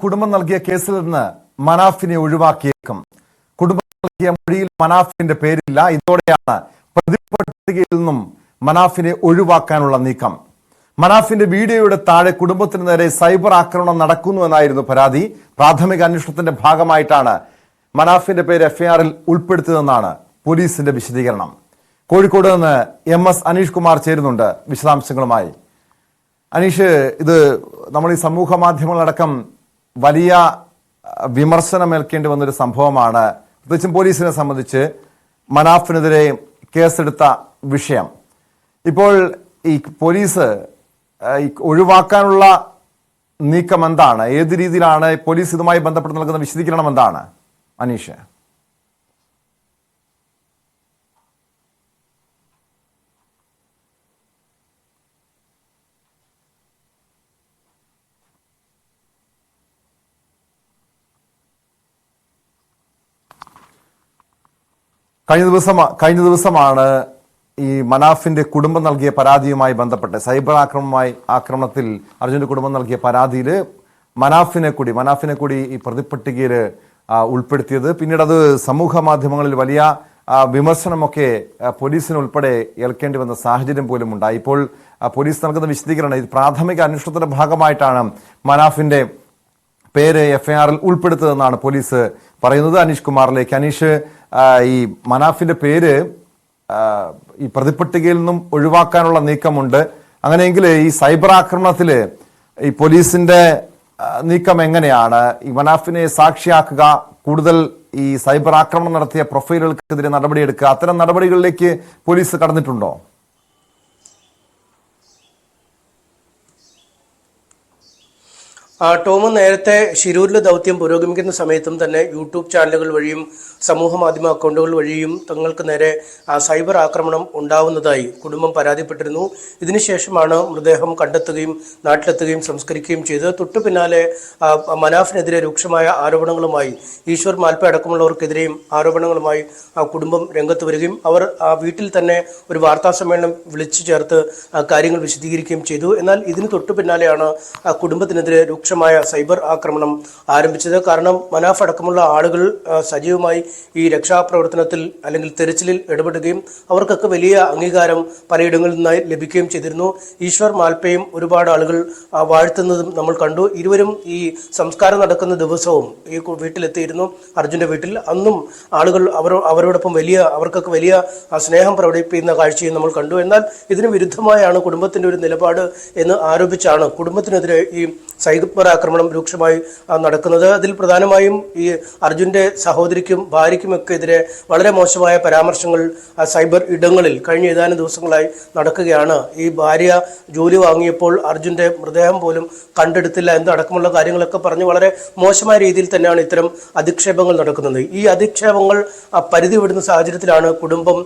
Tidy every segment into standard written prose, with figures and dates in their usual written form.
കുടുംബം നൽകിയ കേസിൽ നിന്ന് മനാഫിനെ ഒഴിവാക്കിയേക്കും. കുടുംബം നൽകിയ മൊഴിയിൽ മനാഫിന്റെ പേരില്ല. ഇതോടെയാണ് പ്രതിപട്ടികയിൽ നിന്നും മനാഫിനെ ഒഴിവാക്കാനുള്ള നീക്കം. മനാഫിന്റെ വീഡിയോയുടെ താഴെ കുടുംബത്തിന് നേരെ സൈബർ ആക്രമണം നടക്കുന്നുവെന്നായിരുന്നു പരാതി. പ്രാഥമിക അന്വേഷണത്തിന്റെ ഭാഗമായിട്ടാണ് മനാഫിന്റെ പേര് എഫ്ഐആറിൽ ഉൾപ്പെടുത്തിയതെന്നാണ് പോലീസിന്റെ വിശദീകരണം. കോഴിക്കോട് നിന്ന് MS അനീഷ് കുമാർ ചേരുന്നുണ്ട് വിശദാംശങ്ങളുമായി. അനീഷ്, ഇത് നമ്മൾ ഈ സമൂഹ മാധ്യമങ്ങളടക്കം വലിയ വിമർശനമേൽക്കേണ്ടി വന്നൊരു സംഭവമാണ്. പ്രത്യേകിച്ചും പോലീസിനെ സംബന്ധിച്ച് മനാഫിനെതിരെ കേസെടുത്ത വിഷയം. ഇപ്പോൾ ഈ പോലീസ് ഒഴിവാക്കാനുള്ള നീക്കം എന്താണ്? ഏത് രീതിയിലാണ് പോലീസ് ഇതുമായി ബന്ധപ്പെട്ട് നൽകുന്ന വിശദീകരണം എന്താണ് അനീഷ്? കഴിഞ്ഞ ദിവസമാണ് ഈ മനാഫിന്റെ കുടുംബം നൽകിയ പരാതിയുമായി ബന്ധപ്പെട്ട് സൈബർ ആക്രമണത്തിൽ അർജുന്റെ കുടുംബം നൽകിയ പരാതിയിൽ മനാഫിനെ കൂടി ഈ പ്രതിപട്ടികയിൽ ഉൾപ്പെടുത്തിയത്. പിന്നീട് അത് സമൂഹ മാധ്യമങ്ങളിൽ വലിയ വിമർശനമൊക്കെ പോലീസിന് ഉൾപ്പെടെ ഏൽക്കേണ്ടി വന്ന സാഹചര്യം പോലും ഉണ്ടായി. ഇപ്പോൾ പോലീസ് നൽകുന്ന വിശദീകരണം, ഇത് പ്രാഥമിക അന്വേഷണത്തിന്റെ ഭാഗമായിട്ടാണ് മനാഫിന്റെ പേര് എഫ്ഐആറിൽ ഉൾപ്പെടുത്തതെന്നാണ് പോലീസ് പറയുന്നത്. അനീഷ് കുമാറിലേക്ക്. അനീഷ്, ഈ മനാഫിന്റെ പേര് ഈ പ്രതിപട്ടികയിൽ നിന്നും ഒഴിവാക്കാനുള്ള നീക്കമുണ്ട്. അങ്ങനെയെങ്കിൽ ഈ സൈബർ ആക്രമണത്തിൽ ഈ പോലീസിന്റെ നീക്കം എങ്ങനെയാണ്? ഈ മനാഫിനെ സാക്ഷിയാക്കുക, കൂടുതൽ ഈ സൈബർ ആക്രമണം നടത്തിയ പ്രൊഫൈലുകൾക്കെതിരെ നടപടിയെടുക്കുക, അത്തരം നടപടികളിലേക്ക് പോലീസ് കടന്നിട്ടുണ്ടോ? ടോം, നേരത്തെ ശിരൂരിലെ ദൗത്യം പുരോഗമിക്കുന്ന സമയത്തും തന്നെ യൂട്യൂബ് ചാനലുകൾ വഴിയും സമൂഹ മാധ്യമ അക്കൗണ്ടുകൾ വഴിയും തങ്ങൾക്ക് നേരെ സൈബർ ആക്രമണം ഉണ്ടാവുന്നതായി കുടുംബം പരാതിപ്പെട്ടിരുന്നു. ഇതിനുശേഷമാണ് മൃതദേഹം കണ്ടെത്തുകയും നാട്ടിലെത്തുകയും സംസ്കരിക്കുകയും ചെയ്തത്. തൊട്ടു പിന്നാലെ മനാഫിനെതിരെ രൂക്ഷമായ ആരോപണങ്ങളുമായി ഈശ്വർ മാൽപ്പ അടക്കമുള്ളവർക്കെതിരെയും ആരോപണങ്ങളുമായി കുടുംബം രംഗത്ത് വരികയും അവർ വീട്ടിൽ തന്നെ ഒരു വാർത്താ സമ്മേളനം വിളിച്ചു ചേർത്ത് കാര്യങ്ങൾ വിശദീകരിക്കുകയും ചെയ്തു. എന്നാൽ ഇതിന് തൊട്ടു പിന്നാലെയാണ് കുടുംബത്തിനെതിരെ രൂക്ഷമായ സൈബർ ആക്രമണം ആരംഭിച്ചത്. കാരണം മനാഫ് അടക്കമുള്ള ആളുകൾ സജീവമായി ഈ രക്ഷാപ്രവർത്തനത്തിൽ അല്ലെങ്കിൽ തെരച്ചിലിൽ ഇടപെടുകയും അവർക്കൊക്കെ വലിയ അംഗീകാരം പലയിടങ്ങളിൽ നിന്നായി ലഭിക്കുകയും ചെയ്തിരുന്നു. ഈശ്വർ മാൽപ്പയും ഒരുപാട് ആളുകൾ വാഴ്ത്തുന്നതും നമ്മൾ കണ്ടു. ഇരുവരും ഈ സംസ്കാരം നടക്കുന്ന ദിവസവും ഈ വീട്ടിലെത്തിയിരുന്നു, അർജുന്റെ വീട്ടിൽ. അന്നും ആളുകൾ അവരോടൊപ്പം അവർക്കൊക്കെ വലിയ സ്നേഹം പ്രകടിപ്പിക്കുന്ന കാഴ്ചയും നമ്മൾ കണ്ടു. എന്നാൽ ഇതിന് വിരുദ്ധമായാണ് കുടുംബത്തിന്റെ ഒരു നിലപാട് എന്ന് ആരോപിച്ചാണ് കുടുംബത്തിനെതിരെ ഈ സൈബർ ആക്രമണം രൂക്ഷമായി നടക്കുന്നത്. അതിൽ പ്രധാനമായും ഈ അർജുന്റെ സഹോദരിക്കും ഭാര്യയ്ക്കുമൊക്കെ എതിരെ വളരെ മോശമായ പരാമർശങ്ങൾ സൈബർ ഇടങ്ങളിൽ കഴിഞ്ഞ ഏതാനും ദിവസങ്ങളായി നടക്കുകയാണ്. ഈ ഭാര്യ ജോലി വാങ്ങിയപ്പോൾ അർജുന്റെ മൃതദേഹം പോലും കണ്ടെടുത്തില്ല എന്നടക്കമുള്ള കാര്യങ്ങളൊക്കെ പറഞ്ഞ് വളരെ മോശമായ രീതിയിൽ തന്നെയാണ് ഇത്തരം അധിക്ഷേപങ്ങൾ നടക്കുന്നത്. ഈ അധിക്ഷേപങ്ങൾ പരിധി വിടുന്ന സാഹചര്യത്തിലാണ് കുടുംബം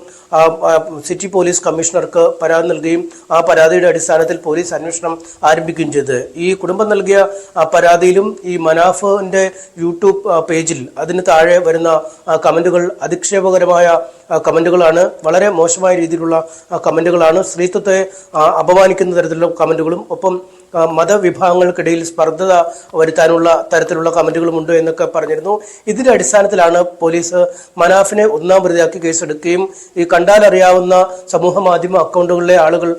സിറ്റി പോലീസ് കമ്മീഷണർക്ക് പരാതി നൽകുകയും ആ പരാതിയുടെ അടിസ്ഥാനത്തിൽ പോലീസ് അന്വേഷണം ആരംഭിക്കുകയും ചെയ്തത്. ഈ കുടുംബം നൽകിയ പരാതിയിലും ഈ മനാഫിന്റെ യൂട്യൂബ് പേജിൽ അതിന് താഴെ വരുന്ന കമന്റുകൾ അധിക്ഷേപകരമായ കമന്റുകളാണ്, വളരെ മോശമായ രീതിയിലുള്ള കമന്റുകളാണ്. സ്ത്രീത്വത്തെ അപമാനിക്കുന്ന തരത്തിലുള്ള കമന്റുകളും ഒപ്പം മതവിഭാഗങ്ങൾക്കിടയിൽ സ്പർദ്ധത വരുത്താനുള്ള തരത്തിലുള്ള കമന്റുകളുമുണ്ട് എന്നൊക്കെ പറഞ്ഞിരുന്നു. ഇതിന്റെ അടിസ്ഥാനത്തിലാണ് പോലീസ് മനാഫിനെ ഒന്നാം പ്രതിയാക്കി കേസെടുക്കുകയും ഈ കണ്ടാലറിയാവുന്ന സമൂഹ മാധ്യമ അക്കൗണ്ടുകളിലെ ആളുകൾ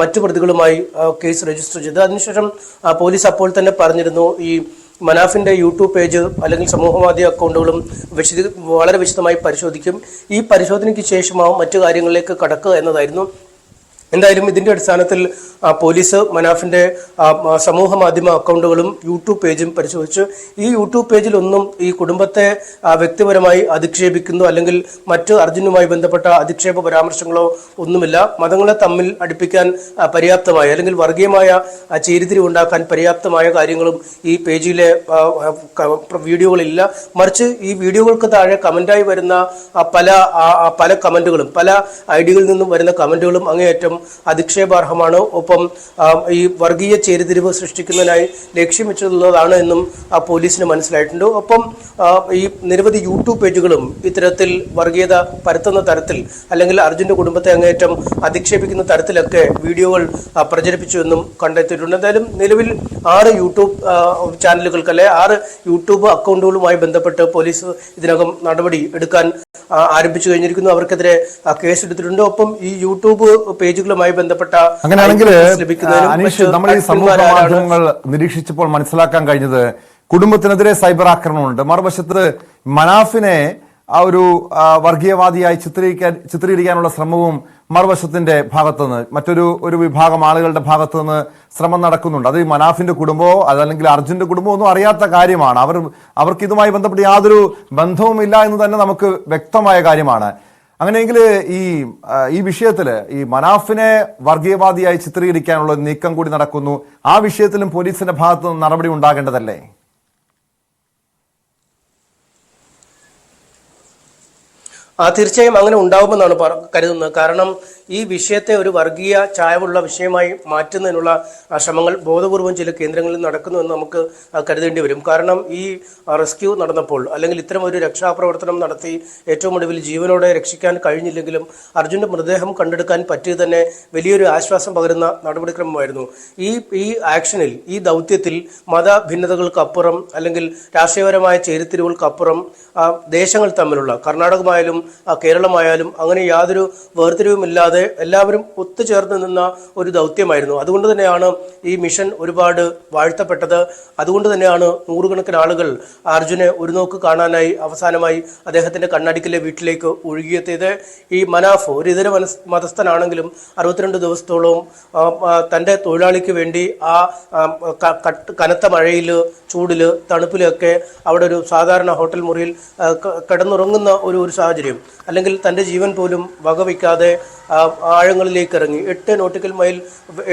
മറ്റു പ്രതികളുമായി കേസ് രജിസ്റ്റർ ചെയ്തത്. അതിനുശേഷം പോലീസ് അപ്പോൾ തന്നെ പറഞ്ഞിരുന്നു ഈ മനാഫിന്റെ യൂട്യൂബ് പേജ് അല്ലെങ്കിൽ സമൂഹ മാധ്യമ അക്കൗണ്ടുകളും വളരെ വിശദമായി പരിശോധിക്കും. ഈ പരിശോധനയ്ക്ക് ശേഷമാവും മറ്റു കാര്യങ്ങളിലേക്ക് കടക്കുക എന്നതായിരുന്നു. എന്തായാലും ഇതിന്റെ അടിസ്ഥാനത്തിൽ പോലീസ് മനാഫിന്റെ സമൂഹ മാധ്യമ അക്കൗണ്ടുകളും യൂട്യൂബ് പേജും പരിശോധിച്ചു. ഈ യൂട്യൂബ് പേജിലൊന്നും ഈ കുടുംബത്തെ വ്യക്തിപരമായി അധിക്ഷേപിക്കുന്നു അല്ലെങ്കിൽ മറ്റ് അർജുനുമായി ബന്ധപ്പെട്ട അധിക്ഷേപ പരാമർശങ്ങളോ ഒന്നുമില്ല. മതങ്ങളെ തമ്മിൽ അടുപ്പിക്കാൻ പര്യാപ്തമായ അല്ലെങ്കിൽ വർഗീയമായ ചേരിതിരിവ് ഉണ്ടാക്കാൻ പര്യാപ്തമായ കാര്യങ്ങളും ഈ പേജിലെ വീഡിയോകളില്ല. മറിച്ച് ഈ വീഡിയോകൾക്ക് താഴെ കമന്റായി വരുന്ന പല കമന്റുകളും പല ഐഡികളിൽ നിന്നും വരുന്ന കമന്റുകളും അങ്ങേയറ്റം അധിക്ഷേപാർഹമാണ്. ഒപ്പം ഈ വർഗീയ ചേരിതിരിവ് സൃഷ്ടിക്കുന്നതിനായി ലക്ഷ്യം വെച്ചുള്ളതാണ് എന്നും പോലീസിന് മനസ്സിലായിട്ടുണ്ട്. ഒപ്പം ഈ നിരവധി യൂട്യൂബ് പേജുകളും ഇത്തരത്തിൽ വർഗീയത പരത്തുന്ന തരത്തിൽ അല്ലെങ്കിൽ അർജുന്റെ കുടുംബത്തെ അങ്ങേയറ്റം അധിക്ഷേപിക്കുന്ന തരത്തിലൊക്കെ വീഡിയോകൾ പ്രചരിപ്പിച്ചു എന്നും കണ്ടെത്തിയിട്ടുണ്ട്. എന്തായാലും നിലവിൽ 6 യൂട്യൂബ് ചാനലുകൾക്ക് അല്ലെ 6 യൂട്യൂബ് അക്കൗണ്ടുകളുമായി ബന്ധപ്പെട്ട് പോലീസ് ഇതിനകം നടപടി എടുക്കാൻ ആരംഭിച്ചു കഴിഞ്ഞിരിക്കുന്നു. അവർക്കെതിരെ കേസെടുത്തിട്ടുണ്ട്. ഒപ്പം ഈ യൂട്യൂബ് പേജുകളുമായി ബന്ധപ്പെട്ട അങ്ങനെയാണെങ്കിൽ അനീഷ്, നമ്മൾ ഈ സമൂഹ മാധ്യമങ്ങൾ നിരീക്ഷിച്ചപ്പോൾ മനസ്സിലാക്കാൻ കഴിഞ്ഞത് കുടുംബത്തിനെതിരെ സൈബർ ആക്രമണമുണ്ട്. മറുവശത്ത് മനാഫിനെ ആ ഒരു വർഗീയവാദിയായി ചിത്രീകരിക്കാനുള്ള ശ്രമവും മറുവശത്തിന്റെ ഭാഗത്തുനിന്ന് മറ്റൊരു വിഭാഗം ആളുകളുടെ ഭാഗത്തുനിന്ന് ശ്രമം നടക്കുന്നുണ്ട്. അത് ഈ മനാഫിന്റെ കുടുംബമോ അതല്ലെങ്കിൽ അർജുന്റെ കുടുംബമോ ഒന്നും അറിയാത്ത കാര്യമാണ്. അവർക്ക് ഇതുമായി ബന്ധപ്പെട്ട് യാതൊരു ബന്ധവുമില്ല എന്ന് തന്നെ നമുക്ക് വ്യക്തമായ കാര്യമാണ്. അങ്ങനെയെങ്കിൽ ഈ വിഷയത്തിൽ ഈ മനാഫിനെ വർഗീയവാദിയായി ചിത്രീകരിക്കാനുള്ള നീക്കം കൂടി നടക്കുന്നു. ആ വിഷയത്തിലും പോലീസിന്റെ ഭാഗത്ത് നിന്ന് നടപടി ഉണ്ടാകേണ്ടതല്ലേ? തീർച്ചയായും അങ്ങനെ ഉണ്ടാവുമെന്നാണ് കരുതുന്നത്. കാരണം ഈ വിഷയത്തെ ഒരു വർഗീയ ചായവുള്ള വിഷയമായി മാറ്റുന്നതിനുള്ള ശ്രമങ്ങൾ ബോധപൂർവം ചില കേന്ദ്രങ്ങളിൽ നടക്കുന്നുവെന്ന് നമുക്ക് കരുതേണ്ടി വരും. കാരണം ഈ റെസ്ക്യൂ നടന്നപ്പോൾ അല്ലെങ്കിൽ ഇത്തരം ഒരു രക്ഷാപ്രവർത്തനം നടത്തി ഏറ്റവും ഒടുവിൽ ജീവനോടെ രക്ഷിക്കാൻ കഴിഞ്ഞില്ലെങ്കിലും അർജുന്റെ മൃതദേഹം കണ്ടെടുക്കാൻ പറ്റിയത് തന്നെ വലിയൊരു ആശ്വാസം പകരുന്ന നടപടിക്രമമായിരുന്നു. ഈ ആക്ഷനിൽ, ഈ ദൗത്യത്തിൽ മതഭിന്നതകൾക്കപ്പുറം അല്ലെങ്കിൽ രാഷ്ട്രീയപരമായ ചേരിതിരിവുകൾക്കപ്പുറം ദേശങ്ങൾ തമ്മിലുള്ള കർണാടകമായാലും കേരളമായാലും അങ്ങനെ യാതൊരു വേർതിരിവുമില്ലാതെ എല്ലാവരും ഒത്തുചേർന്ന് നിന്ന ഒരു ദൗത്യമായിരുന്നു. അതുകൊണ്ട് തന്നെയാണ് ഈ മിഷൻ ഒരുപാട് വാഴ്ത്തപ്പെട്ടത്. അതുകൊണ്ട് തന്നെയാണ് നൂറുകണക്കിന് ആളുകൾ അർജുനെ ഒരു നോക്ക് കാണാനായി അവസാനമായി അദ്ദേഹത്തിന്റെ കണ്ണാടിക്കലെ വീട്ടിലേക്ക് ഒഴുകിയെത്തിയത്. ഈ മനാഫ് ഒരു ഇതര മതസ്ഥനാണെങ്കിലും 62 ദിവസത്തോളം തന്റെ തൊഴിലാളിക്ക് വേണ്ടി ആ കനത്ത മഴയിൽ, ചൂടില്, തണുപ്പിലൊക്കെ അവിടെ ഒരു സാധാരണ ഹോട്ടൽ മുറിയിൽ കിടന്നുറങ്ങുന്ന ഒരു സാഹചര്യം, അല്ലെങ്കിൽ തൻ്റെ ജീവൻ പോലും വകവയ്ക്കാതെ ആഴങ്ങളിലേക്ക് ഇറങ്ങി 8 നോട്ടിക്കൽ മൈൽ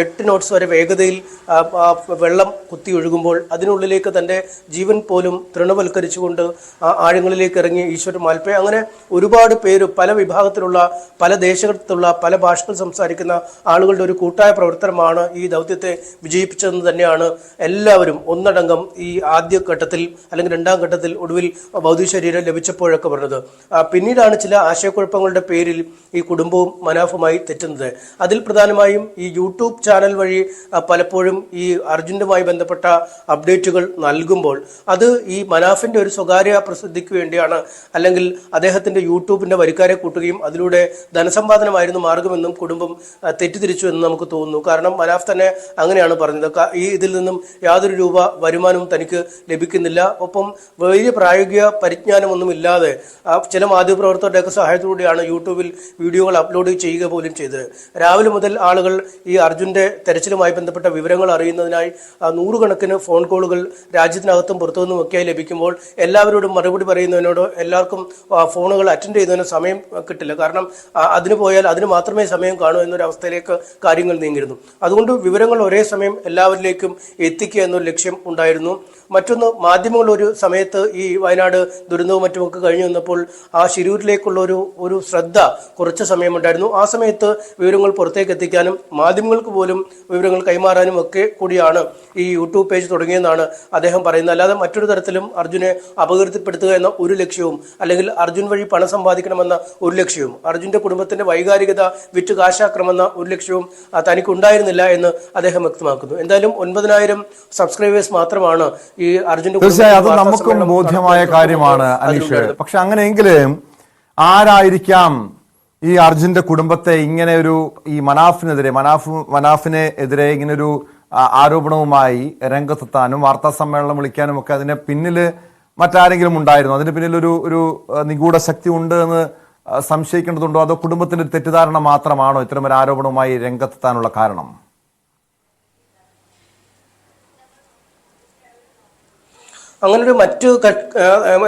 8 നോട്ട്സ് വരെ വേഗതയിൽ വെള്ളം കുത്തി ഒഴുകുമ്പോൾ അതിനുള്ളിലേക്ക് തൻ്റെ ജീവൻ പോലും തൃണവൽക്കരിച്ചുകൊണ്ട് ആഴങ്ങളിലേക്ക് ഇറങ്ങി ഈശ്വർ മാൽപ്പെ. അങ്ങനെ ഒരുപാട് പേര്, പല വിഭാഗത്തിലുള്ള, പല ദേശത്തുള്ള, പല ഭാഷകൾ സംസാരിക്കുന്ന ആളുകളുടെ ഒരു കൂട്ടായ പ്രവർത്തനമാണ് ഈ ദൗത്യത്തെ വിജയിപ്പിച്ചതെന്ന് തന്നെയാണ് എല്ലാവരും ഒന്നടങ്കം ഈ ആദ്യ ഘട്ടത്തിൽ അല്ലെങ്കിൽ 2ാം ഘട്ടത്തിൽ ഒടുവിൽ ഭൗതിക ശരീരം ലഭിച്ചപ്പോഴൊക്കെ പറഞ്ഞത്. പിന്നീടാണ് ചില ആശയക്കുഴപ്പങ്ങളുടെ പേരിൽ ഈ കുടുംബവും മനാഫുമായി തെറ്റുന്നത്. അതിൽ പ്രധാനമായും ഈ യൂട്യൂബ് ചാനൽ വഴി പലപ്പോഴും ഈ അർജുനുമായി ബന്ധപ്പെട്ട അപ്ഡേറ്റുകൾ നൽകുമ്പോൾ അത് ഈ മനാഫിന്റെ ഒരു സ്വകാര്യ പ്രസിദ്ധിക്ക് വേണ്ടിയാണ്, അല്ലെങ്കിൽ അദ്ദേഹത്തിന്റെ യൂട്യൂബിന്റെ വരിക്കാരെ കൂട്ടുകയും അതിലൂടെ ധനസമ്പാദനമായിരുന്നു മാർഗമെന്നും കുടുംബം തെറ്റിദ്ധരിച്ചു എന്ന് നമുക്ക് തോന്നുന്നു. കാരണം മനാഫ് തന്നെ അങ്ങനെയാണ് പറഞ്ഞത്. ഇതിൽ നിന്നും യാതൊരു രൂപ വരുമാനവും തനിക്ക് ലഭിക്കുന്നില്ല. ഒപ്പം വലിയ പ്രായോഗിക പരിജ്ഞാനമൊന്നും ഇല്ലാതെ ചില മാധ്യമപ്രവർത്തകരുടെയൊക്കെ സഹായത്തോടെയാണ് യൂട്യൂബിൽ വീഡിയോകൾ അപ്ലോഡ് ചെയ്യുക പോലും ചെയ്തത്. രാവിലെ മുതൽ ആളുകൾ ഈ അർജുന്റെ തെരച്ചിലുമായി ബന്ധപ്പെട്ട വിവരങ്ങൾ അറിയുന്നതിനായി നൂറുകണക്കിന് ഫോൺ കോളുകൾ രാജ്യത്തിനകത്തും പുറത്തുനിന്നും ഒക്കെയായി ലഭിക്കുമ്പോൾ എല്ലാവരോടും മറുപടി പറയുന്നതിനോട് എല്ലാവർക്കും ഫോണുകൾ അറ്റൻഡ് ചെയ്യുന്നതിന് സമയം കിട്ടില്ല. കാരണം അതിന് പോയാൽ അതിന് മാത്രമേ സമയം കാണൂ എന്നൊരവസ്ഥയിലേക്ക് കാര്യങ്ങൾ നീങ്ങിയിരുന്നു. അതുകൊണ്ട് വിവരങ്ങൾ ഒരേ സമയം എല്ലാവരിലേക്കും എത്തിക്കുക എന്നൊരു ലക്ഷ്യം ഉണ്ടായിരുന്നു. മറ്റൊന്ന്, മാധ്യമങ്ങൾ ഒരു സമയത്ത് ഈ വയനാട് ദുരന്തവും മറ്റുമൊക്കെ കഴിഞ്ഞു വന്നപ്പോൾ ആ ശിരൂരിലേക്കുള്ള ഒരു ശ്രദ്ധ കുറച്ച് സമയമുണ്ടായിരുന്നു. ആ സമയത്ത് വിവരങ്ങൾ പുറത്തേക്ക് എത്തിക്കാനും മാധ്യമങ്ങൾക്ക് പോലും വിവരങ്ങൾ കൈമാറാനും ഒക്കെ കൂടിയാണ് ഈ യൂട്യൂബ് പേജ് തുടങ്ങിയെന്നാണ് അദ്ദേഹം പറയുന്നത്. അല്ലാതെ മറ്റൊരു തരത്തിലും അർജുനെ അപകീർത്തിപ്പെടുത്തുക എന്ന ഒരു ലക്ഷ്യവും, അല്ലെങ്കിൽ അർജുൻ വഴി പണം സമ്പാദിക്കണമെന്ന ഒരു ലക്ഷ്യവും, അർജുന്റെ കുടുംബത്തിന്റെ വൈകാരികത വിറ്റ് കാശാക്കണമെന്ന ഒരു ലക്ഷ്യവും തനിക്കുണ്ടായിരുന്നില്ല എന്ന് അദ്ദേഹം വ്യക്തമാക്കുന്നു. എന്തായാലും 9,000 സബ്സ്ക്രൈബേഴ്സ് മാത്രമാണ് ഈ അർജുന്റെ. തീർച്ചയായും അത് നമുക്കും ബോധ്യമായ കാര്യമാണ് അനീഷ്. പക്ഷെ അങ്ങനെയെങ്കിലും ആരായിരിക്കാം ഈ അർജുന്റെ കുടുംബത്തെ ഇങ്ങനെ ഈ മനാഫിനെ എതിരെ ഇങ്ങനൊരു ആരോപണവുമായി രംഗത്തെത്താനും വാർത്താ സമ്മേളനം വിളിക്കാനും ഒക്കെ അതിന് പിന്നിൽ മറ്റാരെങ്കിലും ഉണ്ടായിരുന്നു? അതിന് പിന്നിൽ ഒരു നിഗൂഢ ശക്തി ഉണ്ട് എന്ന് സംശയിക്കേണ്ടതുണ്ടോ? അതോ കുടുംബത്തിന്റെ തെറ്റിദ്ധാരണ മാത്രമാണോ ഇത്തരമൊരു ആരോപണവുമായി രംഗത്തെത്താനുള്ള കാരണം? അങ്ങനൊരു മറ്റു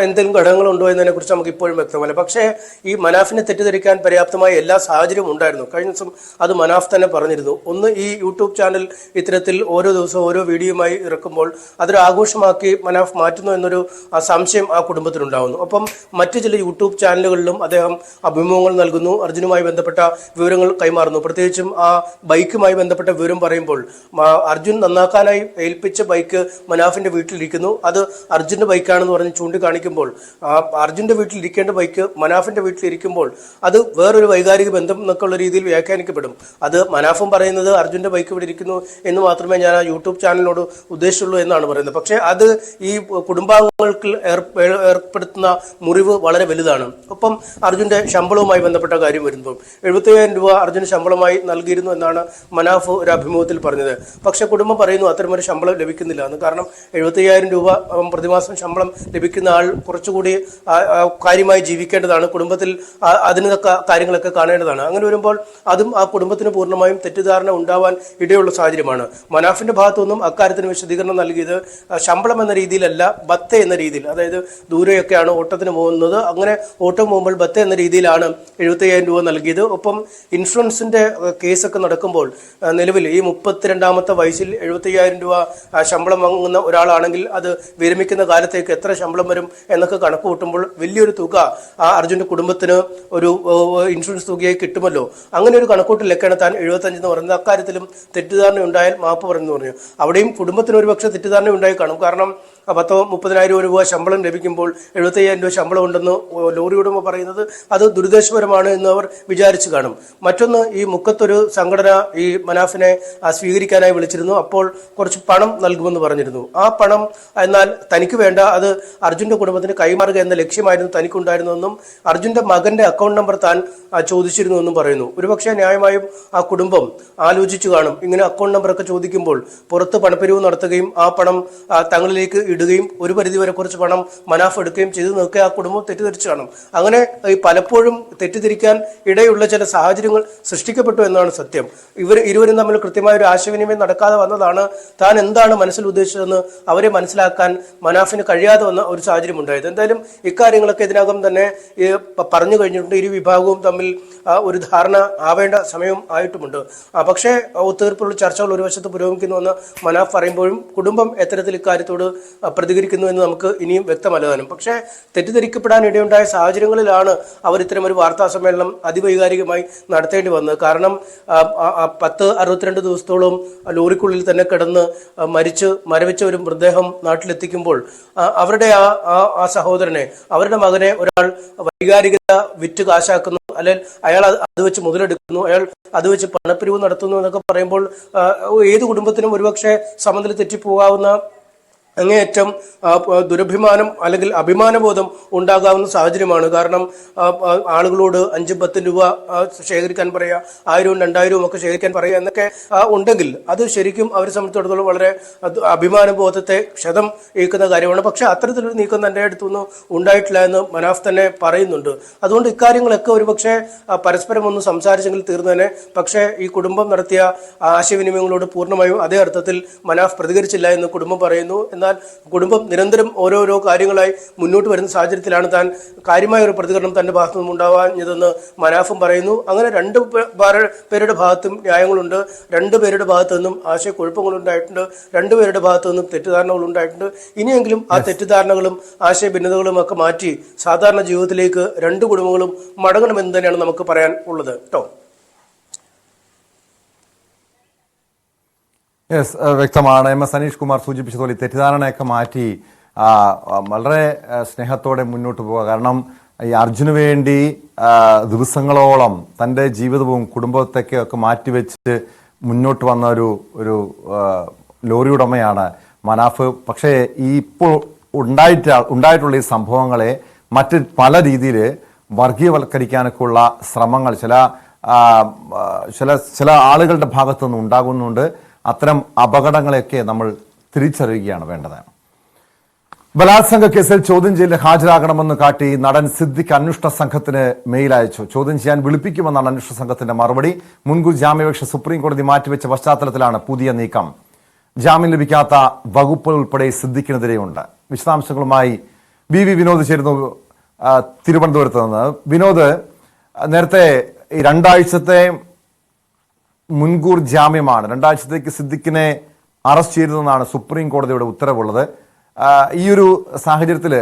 എന്തെങ്കിലും ഘടകങ്ങളുണ്ടോ എന്നതിനെ കുറിച്ച് നമുക്ക് ഇപ്പോഴും വ്യക്തമല്ല. പക്ഷേ ഈ മനാഫിനെ തെറ്റിദ്ധരിക്കാൻ പര്യാപ്തമായ എല്ലാ സാഹചര്യവും ഉണ്ടായിരുന്നു. കഴിഞ്ഞ ദിവസം അത് മനാഫ് തന്നെ പറഞ്ഞിരുന്നു. ഒന്ന്, ഈ യൂട്യൂബ് ചാനൽ ഇത്തരത്തിൽ ഓരോ ദിവസവും ഓരോ വീഡിയോയുമായി ഇറക്കുമ്പോൾ അതൊരു ആഘോഷമാക്കി മനാഫ് മാറ്റുന്നു എന്നൊരു സംശയം ആ കുടുംബത്തിനുണ്ടാകുന്നു. ഒപ്പം മറ്റു ചില യൂട്യൂബ് ചാനലുകളിലും അദ്ദേഹം അഭിമുഖങ്ങൾ നൽകുന്നു, അർജുനുമായി ബന്ധപ്പെട്ട വിവരങ്ങൾ കൈമാറുന്നു. പ്രത്യേകിച്ചും ആ ബൈക്കുമായി ബന്ധപ്പെട്ട വിവരം പറയുമ്പോൾ അർജുൻ നന്നാക്കാനായി ഏൽപ്പിച്ച ബൈക്ക് മനാഫിന്റെ വീട്ടിലിരിക്കുന്നു, അത് അർജുന്റെ ബൈക്കാണെന്ന് പറഞ്ഞ് ചൂണ്ടിക്കാണിക്കുമ്പോൾ അർജുന്റെ വീട്ടിലിരിക്കേണ്ട ബൈക്ക് മനാഫിന്റെ വീട്ടിലിരിക്കുമ്പോൾ അത് വേറൊരു വൈകാരിക ബന്ധം എന്നൊക്കെയുള്ള രീതിയിൽ വ്യാഖ്യാനിക്കപ്പെടും. അത് മനാഫും പറയുന്നത് അർജുന്റെ ബൈക്ക് ഇവിടെ ഇരിക്കുന്നു എന്ന് മാത്രമേ ഞാൻ ആ യൂട്യൂബ് ചാനലിനോട് ഉദ്ദേശിച്ചുള്ളൂ എന്നാണ് പറയുന്നത്. പക്ഷേ അത് ഈ കുടുംബാംഗങ്ങൾക്ക് ഏർപ്പെടുത്തുന്ന മുറിവ് വളരെ വലുതാണ്. ഒപ്പം അർജുന്റെ ശമ്പളവുമായി ബന്ധപ്പെട്ട കാര്യം വരുമ്പോൾ 70,000 രൂപ അർജുന് ശമ്പളമായി നൽകിയിരുന്നു എന്നാണ് മനാഫ് ഒരു അഭിമുഖത്തിൽ പറഞ്ഞത്. പക്ഷെ കുടുംബം പറയുന്നു അത്തരമൊരു ശമ്പളം ലഭിക്കുന്നില്ല എന്ന്. കാരണം 70,000 രൂപ പ്രതിമാസം ശമ്പളം ലഭിക്കുന്ന ആൾ കുറച്ചുകൂടി കാര്യമായി ജീവിക്കേണ്ടതാണ്, കുടുംബത്തിൽ അതിനൊക്കെ കാര്യങ്ങളൊക്കെ കാണേണ്ടതാണ്. അങ്ങനെ വരുമ്പോൾ അതും ആ കുടുംബത്തിന് പൂർണ്ണമായും തെറ്റിദ്ധാരണ ഉണ്ടാവാൻ ഇടയുള്ള സാഹചര്യമാണ്. മനാഫിന്റെ ഭാഗത്തുനിന്നും അക്കാര്യത്തിന് വിശദീകരണം നൽകിയത് ശമ്പളം എന്ന രീതിയിലല്ല, ബത്ത എന്ന രീതിയിൽ, അതായത് ദൂരെയൊക്കെയാണ് ഓട്ടത്തിന് പോകുന്നത്, അങ്ങനെ ഓട്ടം പോകുമ്പോൾ ബത്ത എന്ന രീതിയിലാണ് 70,000 രൂപ നൽകിയത്. ഒപ്പം ഇൻഷുറൻസിന്റെ കേസൊക്കെ നടക്കുമ്പോൾ നിലവിൽ ഈ 32ാമത്തെ വയസ്സിൽ 70,000 രൂപ ശമ്പളം വാങ്ങുന്ന ഒരാളാണെങ്കിൽ അത് വിരമിക്കുന്ന കാലത്തേക്ക് എത്ര ശമ്പളം വരും എന്നൊക്കെ കണക്ക് കൂട്ടുമ്പോൾ വലിയൊരു തുക ആ അർജുന്റെ കുടുംബത്തിന് ഒരു ഇൻഷുറൻസ് തുകയായി കിട്ടുമല്ലോ. അങ്ങനെ ഒരു കണക്കൂട്ടിലൊക്കെയാണ് താൻ 75 എന്ന് പറയുന്നത്. അക്കാര്യത്തിലും തെറ്റിദ്ധാരണ ഉണ്ടായാൽ മാപ്പ് പറഞ്ഞു പറഞ്ഞു. അവിടെയും കുടുംബത്തിന് ഒരുപക്ഷെ തെറ്റിദ്ധാരണ ഉണ്ടായി കാണും. കാരണം 10-30,000 രൂപ ശമ്പളം ലഭിക്കുമ്പോൾ 70,000 രൂപ ശമ്പളം ഉണ്ടെന്ന് ലോറി ഉടമ പറയുന്നത് അത് ദുരുദ്ദേശപരമാണ് എന്ന് അവർ വിചാരിച്ചു കാണും. മറ്റൊന്ന്, ഈ മുക്കത്തൊരു സംഘടന ഈ മനാഫിനെ സ്വീകരിക്കാനായി വിളിച്ചിരുന്നു. അപ്പോൾ കുറച്ച് പണം നൽകുമെന്ന് പറഞ്ഞിരുന്നു. ആ പണം എന്നാൽ തനിക്ക് വേണ്ട, അത് അർജുന്റെ കുടുംബത്തിന് കൈമാറുക എന്ന ലക്ഷ്യമായിരുന്നു തനിക്കുണ്ടായിരുന്നുവെന്നും അർജുന്റെ മകന്റെ അക്കൗണ്ട് നമ്പർ താൻ ചോദിച്ചിരുന്നുവെന്നും പറയുന്നു. ഒരുപക്ഷെ ന്യായമായും ആ കുടുംബം ആലോചിച്ചു കാണും. ഇങ്ങനെ അക്കൗണ്ട് നമ്പറൊക്കെ ചോദിക്കുമ്പോൾ പുറത്ത് പണപ്പിരിവ് നടത്തുകയും ആ പണം തങ്ങളിലേക്ക് ഇടുകയും ഒരു പരിധിവരെ കുറച്ച് പണം മനാഫ് എടുക്കുകയും ചെയ്തു നോക്കുക ആ കുടുംബം തെറ്റിദ്ധരിച്ചു കാണും. അങ്ങനെ പലപ്പോഴും തെറ്റിദ്ധരിക്കാൻ ഇടയുള്ള ചില സാഹചര്യങ്ങൾ സൃഷ്ടിക്കപ്പെട്ടു എന്നാണ് സത്യം. ഇരുവരും തമ്മിൽ കൃത്യമായ ഒരു ആശയവിനിമയം നടക്കാതെ വന്നതാണ്. താൻ എന്താണ് മനസ്സിൽ ഉദ്ദേശിച്ചതെന്ന് അവരെ മനസ്സിലാക്കാൻ മനാഫിന് കഴിയാതെ വന്ന ഒരു സാഹചര്യം ഉണ്ടായത്. എന്തായാലും ഇക്കാര്യങ്ങളൊക്കെ ഇതിനകം തന്നെ പറഞ്ഞു കഴിഞ്ഞിട്ടുണ്ട്. ഇരു വിഭാഗവും തമ്മിൽ ഒരു ധാരണ ആവേണ്ട സമയം ആയിട്ടുമുണ്ട്. പക്ഷേ ഒത്തുതീർപ്പുള്ള ചർച്ചകൾ ഒരു വശത്ത് പുരോഗമിക്കുന്നുവെന്ന് മനാഫ് പറയുമ്പോഴും കുടുംബം എത്തരത്തിൽ ഇക്കാര്യത്തോട് പ്രതികരിക്കുന്നു എന്ന് നമുക്ക് ഇനിയും വ്യക്തമല്ലാതാനും. പക്ഷേ തെറ്റിദ്ധരിക്കപ്പെടാൻ ഇടയുണ്ടായ സാഹചര്യങ്ങളിലാണ് അവർ ഇത്തരം ഒരു വാർത്താ സമ്മേളനം അതിവൈകാരികമായി നടത്തേണ്ടി വന്നത്. കാരണം 62 ദിവസത്തോളം ലോറിക്കുള്ളിൽ തന്നെ കിടന്ന് മരവിച്ച ഒരു മൃതദേഹം നാട്ടിലെത്തിക്കുമ്പോൾ അവരുടെ ആ സഹോദരനെ, അവരുടെ മകനെ ഒരാൾ വൈകാരികത വിറ്റ് കാശാക്കുന്നു, അല്ലെങ്കിൽ അയാൾ അത് വെച്ച് മുതലെടുക്കുന്നു, അയാൾ അത് വെച്ച് പണപ്പിരിവ് നടത്തുന്നു എന്നൊക്കെ പറയുമ്പോൾ ഏത് കുടുംബത്തിനും ഒരുപക്ഷെ സമനില തെറ്റിപ്പോകാവുന്ന അങ്ങേയറ്റം ദുരഭിമാനം അല്ലെങ്കിൽ അഭിമാനബോധം ഉണ്ടാകാവുന്ന സാഹചര്യമാണ്. കാരണം ആളുകളോട് 5-10 രൂപ ശേഖരിക്കാൻ പറയുക, 1000-2000 ഒക്കെ ശേഖരിക്കാൻ പറയുക എന്നൊക്കെ ഉണ്ടെങ്കിൽ അത് ശരിക്കും അവരെ സംബന്ധിച്ചിടത്തോളം വളരെ അഭിമാനബോധത്തെ ക്ഷതം ഏൽക്കുന്ന കാര്യമാണ്. പക്ഷെ അത്തരത്തിലൊരു നീക്കം തൻ്റെ അടുത്തൊന്നും ഉണ്ടായിട്ടില്ല എന്ന് മനാഫ് തന്നെ പറയുന്നുണ്ട്. അതുകൊണ്ട് ഇക്കാര്യങ്ങളൊക്കെ ഒരുപക്ഷെ പരസ്പരം ഒന്ന് സംസാരിച്ചെങ്കിൽ തീർന്നതന്നെ. പക്ഷേ ഈ കുടുംബം നടത്തിയ ആശയവിനിമയങ്ങളോട് പൂർണ്ണമായും അതേ അർത്ഥത്തിൽ മനാഫ് പ്രതികരിച്ചില്ല എന്ന് കുടുംബം പറയുന്നു. എന്നാൽ കുടുംബം നിരന്തരം ഓരോരോ കാര്യങ്ങളായി മുന്നോട്ട് വരുന്ന സാഹചര്യത്തിലാണ് താൻ കാര്യമായ ഒരു പ്രതികരണം തന്റെ ഭാഗത്തു നിന്നും ഉണ്ടാവാഞ്ഞതെന്ന് മനാഫും പറയുന്നു. അങ്ങനെ പേരുടെ ഭാഗത്തും ന്യായങ്ങളുണ്ട്, രണ്ടുപേരുടെ ഭാഗത്തു നിന്നും ആശയക്കുഴപ്പങ്ങളുണ്ടായിട്ടുണ്ട്, രണ്ടുപേരുടെ ഭാഗത്തു നിന്നും തെറ്റിദ്ധാരണകൾ ഉണ്ടായിട്ടുണ്ട്. ഇനിയെങ്കിലും ആ തെറ്റിദ്ധാരണകളും ആശയഭിന്നതകളും ഒക്കെ മാറ്റി സാധാരണ ജീവിതത്തിലേക്ക് രണ്ട് കുടുംബങ്ങളും മടങ്ങണമെന്ന് തന്നെയാണ് നമുക്ക് പറയാൻ ഉള്ളത് കേട്ടോ. യെസ്, വ്യക്തമാണ്. എം എസ് അനീഷ് കുമാർ സൂചിപ്പിച്ചതുപോലെ തെറ്റിദ്ധാരണയൊക്കെ മാറ്റി വളരെ സ്നേഹത്തോടെ മുന്നോട്ട് പോവുക. കാരണം ഈ അർജുന് വേണ്ടി ദിവസങ്ങളോളം തൻ്റെ ജീവിതവും കുടുംബത്തെയൊക്കെ മാറ്റിവെച്ച് മുന്നോട്ട് വന്ന ഒരു ലോറി ഉടമയാണ് മനാഫ്. പക്ഷേ ഈ ഇപ്പോൾ ഉണ്ടായിട്ടുള്ള ഈ സംഭവങ്ങളെ മറ്റ് പല രീതിയിൽ വർഗീയവൽക്കരിക്കാനൊക്കെ ഉള്ള ശ്രമങ്ങൾ ചില ആളുകളുടെ ഭാഗത്തുനിന്ന് ഉണ്ടാകുന്നുണ്ട്. അത്തരം അപകടങ്ങളെയൊക്കെ നമ്മൾ തിരിച്ചറിയുകയാണ് വേണ്ടത്. ബലാത്സംഗ കേസിൽ ചോദ്യം ചെയ്യലിൽ ഹാജരാകണമെന്ന് കാട്ടി നടൻ സിദ്ദിഖ് അന്വേഷണ സംഘത്തിന് മെയിൽ അയച്ചു. ചോദ്യം ചെയ്യാൻ വിളിപ്പിക്കുമെന്നാണ് അന്വേഷണ സംഘത്തിന്റെ മറുപടി. മുൻകൂർ ജാമ്യാപേക്ഷ സുപ്രീം കോടതി മാറ്റിവെച്ച പശ്ചാത്തലത്തിലാണ് പുതിയ നീക്കം. ജാമ്യം ലഭിക്കാത്ത വകുപ്പുകൾ ഉൾപ്പെടെ സിദ്ദിഖിനെതിരെയുണ്ട്. വിശദാംശങ്ങളുമായി വി വിനോദ് ചേരുന്നു തിരുവനന്തപുരത്ത് നിന്ന്. വിനോദ്, നേരത്തെ 2 ആഴ്ചത്തെ മുൻകൂർ ജാമ്യമാണ്, 2 ആഴ്ചത്തേക്ക് സിദ്ദിഖിനെ അറസ്റ്റ് ചെയ്തതെന്നാണ് സുപ്രീം കോടതിയുടെ ഉത്തരവുള്ളത്. ഈ ഒരു സാഹചര്യത്തിൽ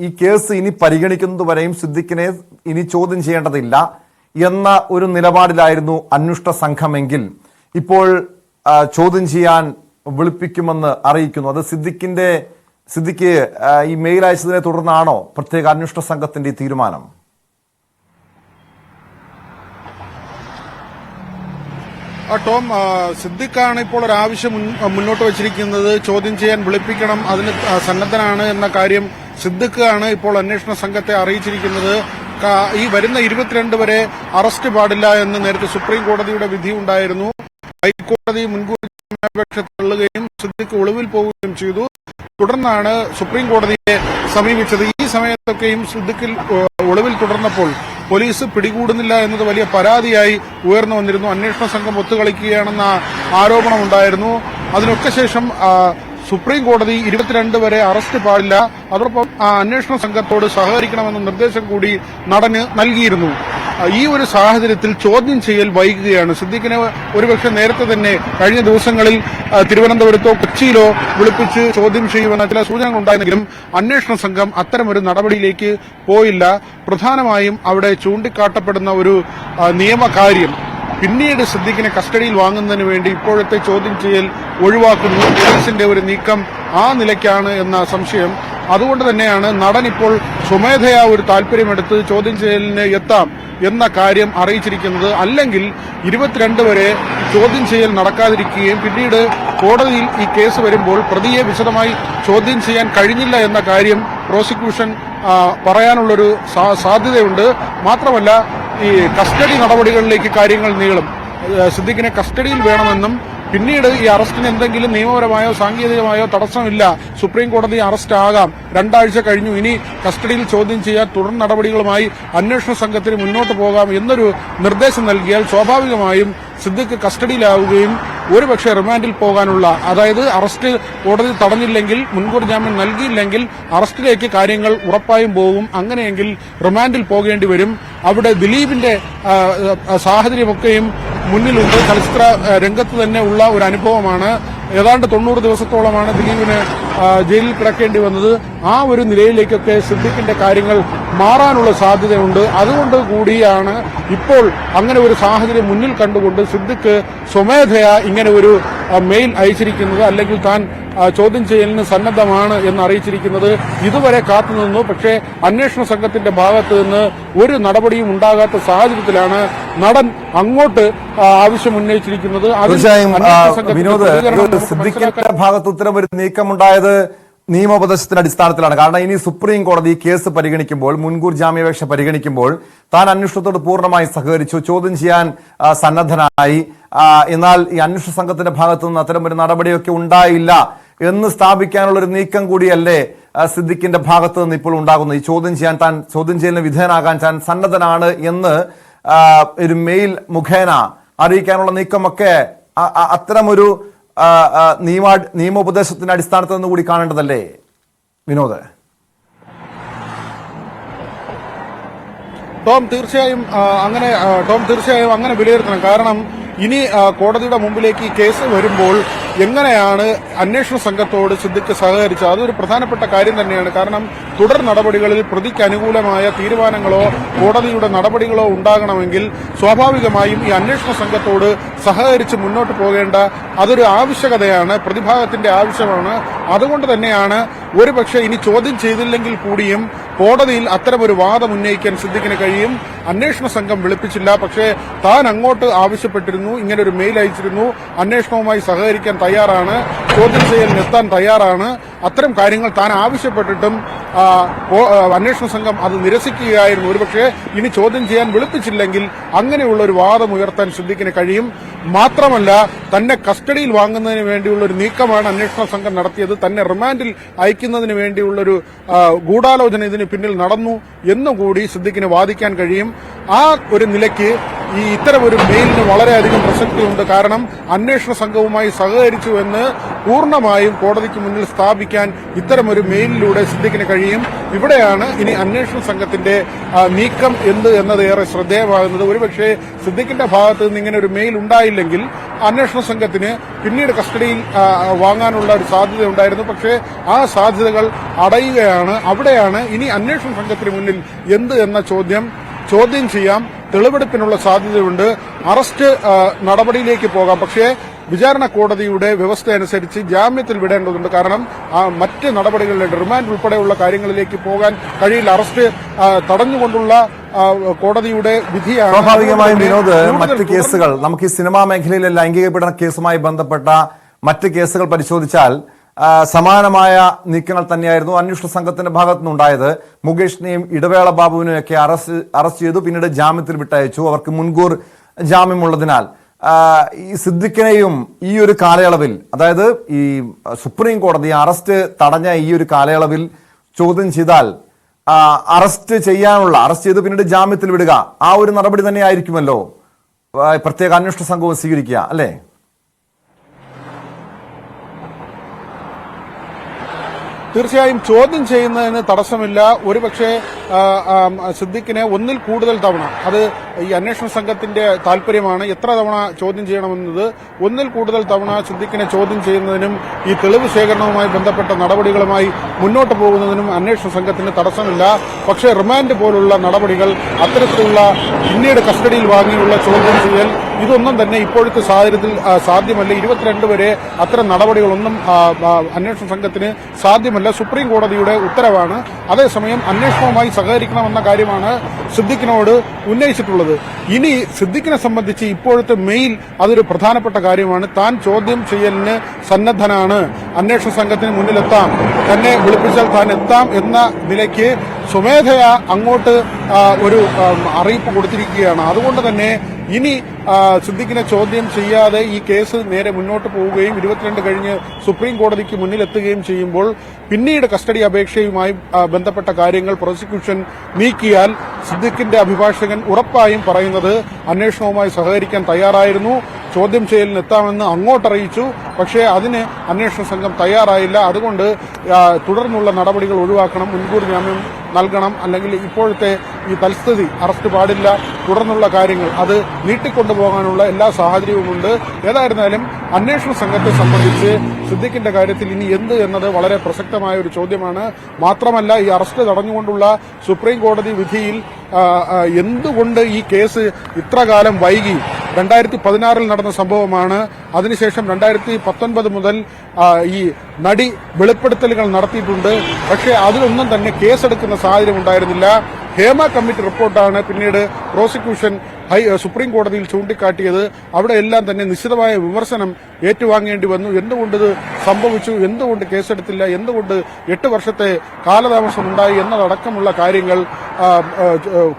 ഈ കേസ് ഇനി പരിഗണിക്കുന്നത് വരെയും സിദ്ദിഖിനെ ഇനി ചോദ്യം ചെയ്യേണ്ടതില്ല എന്ന ഒരു നിലപാടിലായിരുന്നു അന്വേഷണ സംഘമെങ്കിൽ ഇപ്പോൾ ചോദ്യം ചെയ്യാൻ വിളിപ്പിക്കുമെന്ന് അറിയിക്കുന്നു. അത് സിദ്ദിഖ് ഈ മെയിൽ അയച്ചതിനെ തുടർന്നാണോ പ്രത്യേക അന്വേഷണ സംഘത്തിന്റെ ഈ തീരുമാനം? ടോം, സിദ്ദിഖാണ് ഇപ്പോൾ ഒരു ആവശ്യം മുന്നോട്ട് വച്ചിരിക്കുന്നത്. ചോദ്യം ചെയ്യാൻ വിളിപ്പിക്കണം, അതിന് സന്നദ്ധനാണ് എന്ന കാര്യം സിദ്ദിഖാണ് ഇപ്പോൾ അന്വേഷണ സംഘത്തെ അറിയിച്ചിരിക്കുന്നത്. ഈ വരുന്ന 22 വരെ അറസ്റ്റ് പാടില്ല എന്ന് നേരത്തെ സുപ്രീം കോടതിയുടെ വിധി ഉണ്ടായിരുന്നു. ഹൈക്കോടതി മുൻകൂർ ജാമ്യാപേക്ഷ തള്ളുകയും സിദ്ദിഖ് ഒളിവിൽ പോവുകയും ചെയ്തു. തുടർന്നാണ് സുപ്രീം കോടതിയെ സമീപിച്ചത്. ഈ സമയത്തൊക്കെയും സിദ്ദിഖിൽ ഒളിവിൽ തുടർന്നപ്പോൾ പോലീസ് പിടികൂടുന്നില്ല എന്നത് വലിയ പരാതിയായി ഉയർന്നു വന്നിരുന്നു. അന്വേഷണ സംഘം ഒത്തുകളിക്കുകയാണെന്ന ആരോപണമുണ്ടായിരുന്നു. അതിനൊക്കെ ശേഷം സുപ്രീം കോടതി 22 വരെ അറസ്റ്റ് പാടില്ല, അതോടൊപ്പം അന്വേഷണ സംഘത്തോട് സഹകരിക്കണമെന്ന നിർദ്ദേശം കൂടി നടന് നൽകിയിരുന്നു. ഈ ഒരു സാഹചര്യത്തിൽ ചോദ്യം ചെയ്യൽ വൈകുകയാണ്. സിദ്ദിഖിനെ ഒരുപക്ഷെ നേരത്തെ തന്നെ കഴിഞ്ഞ ദിവസങ്ങളിൽ തിരുവനന്തപുരത്തോ കൊച്ചിയിലോ വിളിപ്പിച്ച് ചോദ്യം ചെയ്യുമെന്ന ചില സൂചനകൾ ഉണ്ടായിരുന്നെങ്കിലും അന്വേഷണ സംഘം അത്തരമൊരു നടപടിയിലേക്ക് പോയില്ല. പ്രധാനമായും അവിടെ ചൂണ്ടിക്കാട്ടപ്പെടുന്ന ഒരു നിയമകാര്യം പിന്നീട് സിദ്ദിഖിനെ കസ്റ്റഡിയിൽ വാങ്ങുന്നതിന് വേണ്ടി ഇപ്പോഴത്തെ ചോദ്യം ചെയ്യൽ ഒഴിവാക്കുന്നു. പോലീസിന്റെ ഒരു നീക്കം ആ നിലയ്ക്കാണ് എന്ന സംശയം. അതുകൊണ്ട് തന്നെയാണ് നടൻ ഇപ്പോൾ സ്വമേധയാ ഒരു താല്പര്യമെടുത്ത് ചോദ്യം ചെയ്യലിന് എത്താം എന്ന കാര്യം അറിയിച്ചിരിക്കുന്നത്. അല്ലെങ്കിൽ 22 വരെ ചോദ്യം ചെയ്യൽ നടക്കാതിരിക്കുകയും പിന്നീട് കോടതിയിൽ ഈ കേസ് വരുമ്പോൾ പ്രതിയെ വിശദമായി ചോദ്യം ചെയ്യാൻ കഴിഞ്ഞില്ല എന്ന കാര്യം പ്രോസിക്യൂഷൻ പറയാനുള്ളൊരു സാധ്യതയുണ്ട്. മാത്രമല്ല, ഈ കസ്റ്റഡി നടപടികളിലേക്ക് കാര്യങ്ങൾ നീളും. സിദ്ദിഖിനെ കസ്റ്റഡിയിൽ വേണമെന്നും പിന്നീട് ഈ അറസ്റ്റിന് എന്തെങ്കിലും നിയമപരമായോ സാങ്കേതികമായോ തടസ്സമില്ല, സുപ്രീം കോടതി അറസ്റ്റ് ആകാം, 2 ആഴ്ച കഴിഞ്ഞു, ഇനി കസ്റ്റഡിയിൽ ചോദ്യം ചെയ്യാൻ തുടർ നടപടികളുമായി അന്വേഷണ സംഘത്തിന് മുന്നോട്ട് പോകാം എന്നൊരു നിർദ്ദേശം നൽകിയാൽ സ്വാഭാവികമായും സിദ്ദിഖ് കസ്റ്റഡിയിലാവുകയും ഒരുപക്ഷെ റിമാൻഡിൽ പോകാനുള്ള, അതായത് അറസ്റ്റ് കോടതി തടഞ്ഞില്ലെങ്കിൽ, മുൻകൂർ ജാമ്യം നൽകിയില്ലെങ്കിൽ അറസ്റ്റിലേക്ക് കാര്യങ്ങൾ ഉറപ്പായും പോകും. അങ്ങനെയെങ്കിൽ റിമാൻഡിൽ പോകേണ്ടി വരും. അവിടെ ദിലീപിന്റെ സാഹചര്യമൊക്കെയും മുന്നിലുണ്ട്. ചലച്ചിത്ര രംഗത്ത് തന്നെ ഉള്ള ഒരു അനുഭവമാണ്. ഏതാണ്ട് 90 ദിവസത്തോളമാണ് ദിലീപിന് ജയിലിൽ കിടക്കേണ്ടി വന്നത്. ആ ഒരു നിലയിലേക്കൊക്കെ സിദ്ദിഖിന്റെ കാര്യങ്ങൾ മാറാനുള്ള സാധ്യതയുണ്ട്. അതുകൊണ്ട് കൂടിയാണ് ഇപ്പോൾ അങ്ങനെ ഒരു സാഹചര്യം മുന്നിൽ കണ്ടുകൊണ്ട് സിദ്ദിഖ് സ്വമേധയാ ഇങ്ങനെ ഒരു മെയിൽ അയച്ചിരിക്കുന്നത്, അല്ലെങ്കിൽ താൻ ചോദ്യം ചെയ്യലിന് സന്നദ്ധമാണ് എന്ന് അറിയിച്ചിരിക്കുന്നത്. ഇതുവരെ കാത്തുനിന്നു. പക്ഷേ അന്വേഷണ സംഘത്തിന്റെ ഭാഗത്ത് നിന്ന് ഒരു നടപടിയും ഉണ്ടാകാത്ത സാഹചര്യത്തിലാണ് നടൻ അങ്ങോട്ട് ആവശ്യം ഉന്നയിച്ചിരിക്കുന്നത്. സിദ്ദിഖിന്റെ ഭാഗത്ത് ഇത്തരം ഒരു നീക്കമുണ്ടായത് നിയമോപദേശത്തിന്റെ അടിസ്ഥാനത്തിലാണ്. കാരണം ഇനി സുപ്രീം കോടതി കേസ് പരിഗണിക്കുമ്പോൾ, മുൻകൂർ ജാമ്യാപേക്ഷ പരിഗണിക്കുമ്പോൾ താൻ അന്വേഷണത്തോട് പൂർണ്ണമായി സഹകരിച്ചു, ചോദ്യം ചെയ്യാൻ സന്നദ്ധനായി. എന്നാൽ ഈ അന്വേഷണ സംഘത്തിന്റെ ഭാഗത്തു നിന്ന് അത്തരം ഒരു നടപടിയൊക്കെ ഉണ്ടായില്ല എന്ന് സ്ഥാപിക്കാനുള്ള ഒരു നീക്കം കൂടിയല്ലേ സിദ്ദിഖിന്റെ ഭാഗത്ത് നിന്ന് ഇപ്പോൾ ഉണ്ടാകുന്നത്? ഈ ചോദ്യം ചെയ്യലിന് വിധേയനാകാൻ താൻ സന്നദ്ധനാണ് എന്ന് ഒരു മെയിൽ മുഖേന അറിയിക്കാനുള്ള നീക്കമൊക്കെ അത്തരമൊരു നിയമോപദേശത്തിന്റെ അടിസ്ഥാനത്തിൽ നിന്ന് കൂടി കാണേണ്ടതല്ലേ വിനോദ്? ടോം തീർച്ചയായും അങ്ങനെ വിലയിരുത്തണം. കാരണം ഇനി കോടതിയുടെ മുമ്പിലേക്ക് ഈ കേസ് വരുമ്പോൾ എങ്ങനെയാണ് അന്വേഷണ സംഘത്തോട് സിദ്ദിഖ് സഹകരിച്ചത്? അതൊരു പ്രധാനപ്പെട്ട കാര്യം തന്നെയാണ്. കാരണം തുടർ നടപടികളിൽ പ്രതിക്ക് അനുകൂലമായ തീരുമാനങ്ങളോ കോടതിയുടെ നടപടികളോ ഉണ്ടാകണമെങ്കിൽ സ്വാഭാവികമായും ഈ അന്വേഷണ സംഘത്തോട് സഹകരിച്ച് മുന്നോട്ട് പോകേണ്ട അതൊരു ആവശ്യകതയാണ്, പ്രതിഭാഗത്തിന്റെ ആവശ്യമാണ്. അതുകൊണ്ട് തന്നെയാണ് ഒരുപക്ഷെ ഇനി ചോദ്യം ചെയ്തില്ലെങ്കിൽ കൂടിയും കോടതിയിൽ അത്തരമൊരു വാദം ഉന്നയിക്കാൻ സിദ്ദിഖിന് കഴിയും. അന്വേഷണ സംഘം വിളിപ്പിച്ചില്ല, പക്ഷേ താൻ അങ്ങോട്ട് ആവശ്യപ്പെട്ടിരുന്നു, ഇങ്ങനെ ഒരു മെയിൽ അയച്ചിരുന്നു, അന്വേഷണവുമായി സഹകരിക്കാൻ തയ്യാറാണ്, ചോദ്യം ചെയ്യലിനെത്താൻ തയ്യാറാണ്. അത്തരം കാര്യങ്ങൾ താൻ ആവശ്യപ്പെട്ടിട്ടും അന്വേഷണ സംഘം അത് നിരസിക്കുകയായിരുന്നു. ഒരുപക്ഷെ ഇനി ചോദ്യം ചെയ്യാൻ വിളിപ്പിച്ചില്ലെങ്കിൽ അങ്ങനെയുള്ള ഒരു വാദം ഉയർത്താൻ സിദ്ദിഖിന് കഴിയും. മാത്രമല്ല, തന്നെ കസ്റ്റഡിയിൽ വാങ്ങുന്നതിന് വേണ്ടിയുള്ള ഒരു നീക്കമാണ് അന്വേഷണ സംഘം നടത്തിയത്, തന്നെ റിമാൻഡിൽ അയക്കുന്നതിന് വേണ്ടിയുള്ളൊരു ഗൂഢാലോചന ഇതിന് പിന്നിൽ നടന്നു എന്നുകൂടി സിദ്ദിഖിന് വാദിക്കാൻ കഴിയും. ആ ഒരു നിലയ്ക്ക് ഈ ഇത്തരം ഒരു മെയിലിന് വളരെയധികം പ്രസക്തിയുണ്ട്. കാരണം അന്വേഷണ സംഘവുമായി സഹകരിച്ചു എന്ന് പൂർണ്ണമായും കോടതിക്ക് മുന്നിൽ സ്ഥാപിക്കാൻ ഇത്തരമൊരു മെയിലിലൂടെ സിദ്ദിഖിന് കഴിയും. ഇവിടെയാണ് ഇനി അന്വേഷണ സംഘത്തിന്റെ നീക്കം എന്ത് എന്നത് ഏറെ ശ്രദ്ധേയമാകുന്നത്. ഒരുപക്ഷെ സിദ്ദിഖിന്റെ ഭാഗത്ത് നിന്ന് ഇങ്ങനെ ഒരു മെയിൽ ഉണ്ടായില്ലെങ്കിൽ അന്വേഷണ സംഘത്തിന് പിന്നീട് കസ്റ്റഡിയിൽ വാങ്ങാനുള്ള ഒരു സാധ്യത ഉണ്ടായിരുന്നു. പക്ഷേ ആ സാധ്യതകൾ അടയുകയാണ്. അവിടെയാണ് ഇനി അന്വേഷണ സംഘത്തിന് മുന്നിൽ എന്ത് എന്ന ചോദ്യം ചെയ്യാം. തെളിവെടുപ്പിനുള്ള സാധ്യതയുണ്ട്. അറസ്റ്റ് നടപടിയിലേക്ക് പോകാം. പക്ഷേ വിചാരണ കോടതിയുടെ വ്യവസ്ഥ അനുസരിച്ച് ജാമ്യത്തിൽ വിടേണ്ടതുണ്ട്. കാരണം മറ്റ് നടപടികളിലെ റിമാൻഡ് ഉൾപ്പെടെയുള്ള കാര്യങ്ങളിലേക്ക് പോകാൻ കഴിയില്ല. അറസ്റ്റ് തടഞ്ഞുകൊണ്ടുള്ള കോടതിയുടെ വിധിയാണ്. സ്വാഭാവികമായും വിനോദ്, മറ്റ് കേസുകൾ നമുക്ക് ഈ സിനിമാ മേഖലയിലെ ലൈംഗിക പീഡന കേസുമായി ബന്ധപ്പെട്ട മറ്റ് കേസുകൾ പരിശോധിച്ചാൽ സമാനമായ നീക്കങ്ങൾ തന്നെയായിരുന്നു അന്വേഷണ സംഘത്തിന്റെ ഭാഗത്തുനിന്നുണ്ടായത്. മുകേഷിനെയും ഇടവേള ബാബുവിനെയും ഒക്കെ അറസ്റ്റ് ചെയ്തു, പിന്നീട് ജാമ്യത്തിൽ വിട്ടയച്ചു. അവർക്ക് മുൻകൂർ ജാമ്യമുള്ളതിനാൽ ഈ സിദ്ദിഖിനെയും ഈ ഒരു കാലയളവിൽ, അതായത് ഈ സുപ്രീം കോടതി അറസ്റ്റ് തടഞ്ഞ ഈ ഒരു കാലയളവിൽ ചോദ്യം ചെയ്താൽ അറസ്റ്റ് ചെയ്ത് പിന്നീട് ജാമ്യത്തിൽ വിടുക, ആ ഒരു നടപടി തന്നെ ആയിരിക്കുമല്ലോ പ്രത്യേക അന്വേഷണ സംഘവും സ്വീകരിക്കുക, അല്ലേ? തീർച്ചയായും ചോദ്യം ചെയ്യുന്നതിന് തടസ്സമില്ല. ഒരുപക്ഷെ സിദ്ദിഖിനെ ഒന്നിൽ കൂടുതൽ തവണ, അത് ഈ അന്വേഷണ സംഘത്തിന്റെ താല്പര്യമാണ് എത്ര തവണ ചോദ്യം ചെയ്യണമെന്നത്, ഒന്നിൽ കൂടുതൽ തവണ സിദ്ദിഖിനെ ചോദ്യം ചെയ്യുന്നതിനും ഈ തെളിവ് ശേഖരണവുമായി ബന്ധപ്പെട്ട നടപടികളുമായി മുന്നോട്ട് പോകുന്നതിനും അന്വേഷണ സംഘത്തിന് തടസ്സമില്ല. പക്ഷേ റിമാൻഡ് പോലുള്ള നടപടികൾ, അത്തരത്തിലുള്ള പിന്നീട് കസ്റ്റഡിയിൽ വാങ്ങിയുള്ള ചോദ്യം ചെയ്യൽ, ഇതൊന്നും തന്നെ ഇപ്പോഴത്തെ സാഹചര്യത്തിൽ സാധ്യമല്ല. 22 വരെ അത്തരം നടപടികളൊന്നും അന്വേഷണ സംഘത്തിന് സാധ്യമല്ല. സുപ്രീം കോടതിയുടെ ഉത്തരവാണ്. അതേസമയം അന്വേഷണവുമായി സഹകരിക്കണമെന്ന കാര്യമാണ് സിദ്ദിഖിനോട് ഉന്നയിച്ചിട്ടുള്ളത്. ഇനി സിദ്ദിഖിനെ സംബന്ധിച്ച് ഇപ്പോഴത്തെ മെയിൽ അതൊരു പ്രധാനപ്പെട്ട കാര്യമാണ്. താൻ ചോദ്യം ചെയ്യലിന് സന്നദ്ധനാണ്, അന്വേഷണ സംഘത്തിന് മുന്നിലെത്താം, തന്നെ വിളിപ്പിച്ചാൽ താൻ എത്താം എന്ന നിലയ്ക്ക് സ്വമേധയാ അങ്ങോട്ട് ഒരു അറിയിപ്പ് കൊടുത്തിരിക്കുകയാണ്. അതുകൊണ്ട് തന്നെ ഇനി സിദ്ദിഖിനെ ചോദ്യം ചെയ്യാതെ ഈ കേസ് നേരെ മുന്നോട്ട് പോവുകയും 22 കഴിഞ്ഞ് സുപ്രീം കോടതിക്ക് മുന്നിലെത്തുകയും ചെയ്യുമ്പോൾ പിന്നീട് കസ്റ്റഡി അപേക്ഷയുമായി ബന്ധപ്പെട്ട കാര്യങ്ങൾ പ്രോസിക്യൂഷൻ നീക്കിയാൽ സിദ്ദിഖിന്റെ അഭിഭാഷകൻ ഉറപ്പായും പറയുന്നത് അന്വേഷണവുമായി സഹകരിക്കാൻ തയ്യാറായിരുന്നു, ചോദ്യം ചെയ്യലിന് എത്താമെന്ന് അങ്ങോട്ടറിയിച്ചു. പക്ഷേ അതിന് അന്വേഷണ സംഘം തയ്യാറായില്ല. അതുകൊണ്ട് തുടർന്നുള്ള നടപടികൾ ഒഴിവാക്കണം, മുൻകൂർ ജാമ്യം നൽകണം, അല്ലെങ്കിൽ ഇപ്പോഴത്തെ ഈ തൽസ്ഥിതി അറസ്റ്റ് പാടില്ല, തുടർന്നുള്ള കാര്യങ്ങൾ അത് നീട്ടിക്കൊണ്ടുപോകാനുള്ള എല്ലാ സാഹചര്യവുമുണ്ട്. ഏതായിരുന്നാലും അന്വേഷണ സംഘത്തെ സംബന്ധിച്ച് സിദ്ദിഖിന്റെ കാര്യത്തിൽ ഇനി എന്ത് എന്നത് വളരെ പ്രസക്തമായ ഒരു ചോദ്യമാണ്. മാത്രമല്ല, ഈ അറസ്റ്റ് തടഞ്ഞുകൊണ്ടുള്ള സുപ്രീം കോടതി വിധിയിൽ എന്തുകൊണ്ട് ഈ കേസ് ഇത്രകാലം വൈകി? 2016 നടന്ന സംഭവമാണ്. അതിനുശേഷം 2019 മുതൽ ഈ നടി വെളിപ്പെടുത്തലുകൾ നടത്തിയിട്ടുണ്ട്. പക്ഷേ അതിലൊന്നും തന്നെ കേസെടുക്കുന്ന സാഹചര്യം ഉണ്ടായിരുന്നില്ല. ഹേമ കമ്മിറ്റി റിപ്പോർട്ടാണ് പിന്നീട് പ്രോസിക്യൂഷൻ സുപ്രീം കോടതിയിൽ ചൂണ്ടിക്കാട്ടിയത്. അവിടെ എല്ലാം തന്നെ നിശ്ചിതമായ വിമർശനം ഏറ്റുവാങ്ങേണ്ടി വന്നു. എന്തുകൊണ്ടിത് സംഭവിച്ചു, എന്തുകൊണ്ട് കേസെടുത്തില്ല, എന്തുകൊണ്ട് 8 വർഷത്തെ കാലതാമസം ഉണ്ടായി എന്നതടക്കമുള്ള കാര്യങ്ങൾ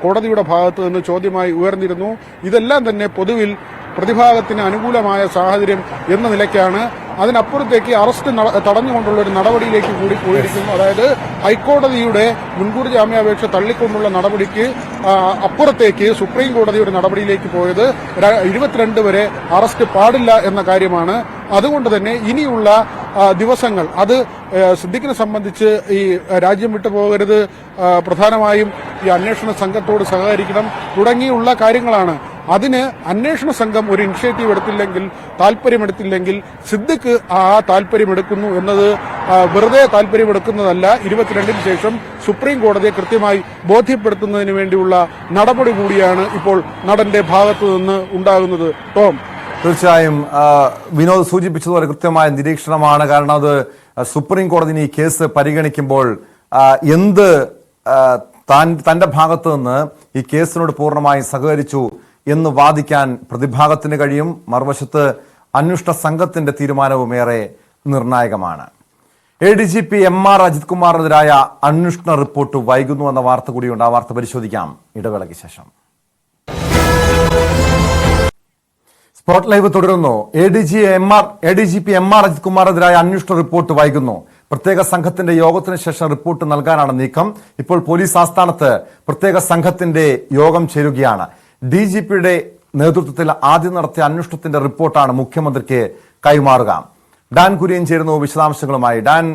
കോടതിയുടെ ഭാഗത്ത് നിന്ന് ചോദ്യമായി ഉയർന്നിരുന്നു. ഇതെല്ലാം തന്നെ പൊതുവിൽ പ്രതിഭാഗത്തിന് അനുകൂലമായ സാഹചര്യം എന്ന നിലയ്ക്കാണ്. അതിനപ്പുറത്തേക്ക് അറസ്റ്റ് തടഞ്ഞുകൊണ്ടുള്ള ഒരു നടപടിയിലേക്ക് കൂടി പോയിരിക്കുന്നു. അതായത് ഹൈക്കോടതിയുടെ മുൻകൂർ ജാമ്യാപേക്ഷ തള്ളിക്കൊണ്ടുള്ള നടപടിക്ക് അപ്പുറത്തേക്ക് സുപ്രീം കോടതി ഒരു നടപടിയിലേക്ക് പോയത് 22 വരെ അറസ്റ്റ് പാടില്ല എന്ന കാര്യമാണ്. അതുകൊണ്ട് തന്നെ ഇനിയുള്ള ദിവസങ്ങൾ അത് സിദ്ദിഖിനെ സംബന്ധിച്ച് ഈ രാജ്യം വിട്ടു പോകരുത്, പ്രധാനമായും ഈ അന്വേഷണ സംഘത്തോട് സഹകരിക്കണം തുടങ്ങിയുള്ള കാര്യങ്ങളാണ്. അതിന് അന്വേഷണ സംഘം ഒരു ഇനിഷ്യേറ്റീവ് താല്പര്യമെടുത്തില്ലെങ്കിൽ സിദ്ദിഖ് ആ താല്പര്യമെടുക്കുന്നു എന്നത് വെറുതെ താല്പര്യമെടുക്കുന്നതല്ല. 22-ന് ശേഷം സുപ്രീം കോടതിയെ കൃത്യമായി ബോധ്യപ്പെടുത്തുന്നതിന് വേണ്ടിയുള്ള നടപടി കൂടിയാണ് ഇപ്പോൾ നടന്റെ ഭാഗത്തു നിന്ന് ഉണ്ടാകുന്നത്. ടോം, തീർച്ചയായും വിനോദ് സൂചിപ്പിച്ചതുപോലെ കൃത്യമായ നിരീക്ഷണമാണ്. കാരണം അത് സുപ്രീം കോടതി ഈ കേസ് പരിഗണിക്കുമ്പോൾ തന്റെ ഭാഗത്തു നിന്ന് ഈ കേസിനോട് പൂർണ്ണമായി സഹകരിച്ചു എന്ന് വാദിക്കാൻ പ്രതിഭാഗത്തിന് കഴിയും. മറുവശത്ത് അന്വേഷണ സംഘത്തിന്റെ തീരുമാനവും ഏറെ നിർണായകമാണ്. ADGP MR അജിത് കുമാറിനെതിരായ അന്വേഷണ റിപ്പോർട്ട് വൈകുന്നു എന്ന വാർത്ത കൂടിയുണ്ട്. ആ വാർത്ത പരിശോധിക്കാം ഇടവേളയ്ക്ക് ശേഷം. സ്പോട്ട് ലൈവ് തുടരുന്നു. ADGP MR അജിത് കുമാറിനെതിരായ അന്വേഷണ റിപ്പോർട്ട് വൈകുന്നു. പ്രത്യേക സംഘത്തിന്റെ യോഗത്തിന് ശേഷം റിപ്പോർട്ട് നൽകാനാണ് നീക്കം. ഇപ്പോൾ പോലീസ് ആസ്ഥാനത്ത് പ്രത്യേക സംഘത്തിന്റെ യോഗം ചേരുകയാണ്. DGPയുടെ നേതൃത്വത്തിൽ ആദ്യം നടത്തിയ അന്വേഷണത്തിന്റെ റിപ്പോർട്ടാണ് മുഖ്യമന്ത്രിക്ക് കൈമാറുക. ഡാൻ കുര്യൻ ചേരുന്നു വിശദാംശങ്ങളുമായി. ഡാൻ,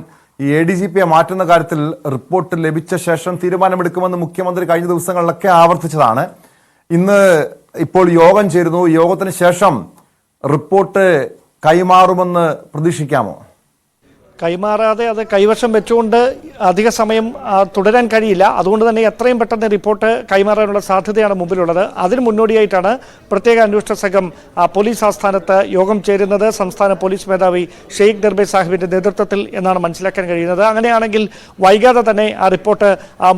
ഈ ADGPയെ മാറ്റുന്ന കാര്യത്തിൽ റിപ്പോർട്ട് ലഭിച്ച ശേഷം തീരുമാനമെടുക്കുമെന്ന് മുഖ്യമന്ത്രി കഴിഞ്ഞ ദിവസങ്ങളിലൊക്കെ ആവർത്തിച്ചതാണ്. ഇന്ന് ഇപ്പോൾ യോഗം ചേരുന്നു. യോഗത്തിന് ശേഷം റിപ്പോർട്ട് കൈമാറുമെന്ന് പ്രതീക്ഷിക്കാമോ? കൈമാറാതെ അത് കൈവശം വെച്ചുകൊണ്ട് അധിക സമയം തുടരാൻ കഴിയില്ല. അതുകൊണ്ട് തന്നെ എത്രയും പെട്ടെന്ന് റിപ്പോർട്ട് കൈമാറാനുള്ള സാധ്യതയാണ് മുമ്പിലുള്ളത്. അതിന് മുന്നോടിയായിട്ടാണ് പ്രത്യേക അന്വേഷണ സംഘം പോലീസ് ആസ്ഥാനത്ത് യോഗം ചേരുന്നത്. സംസ്ഥാന പോലീസ് മേധാവി ഷെയ്ഖ് ദർബെ സാഹിബിന്റെ നേതൃത്വത്തിൽ എന്നാണ് മനസ്സിലാക്കാൻ കഴിയുന്നത്. അങ്ങനെയാണെങ്കിൽ വൈകാതെ തന്നെ ആ റിപ്പോർട്ട്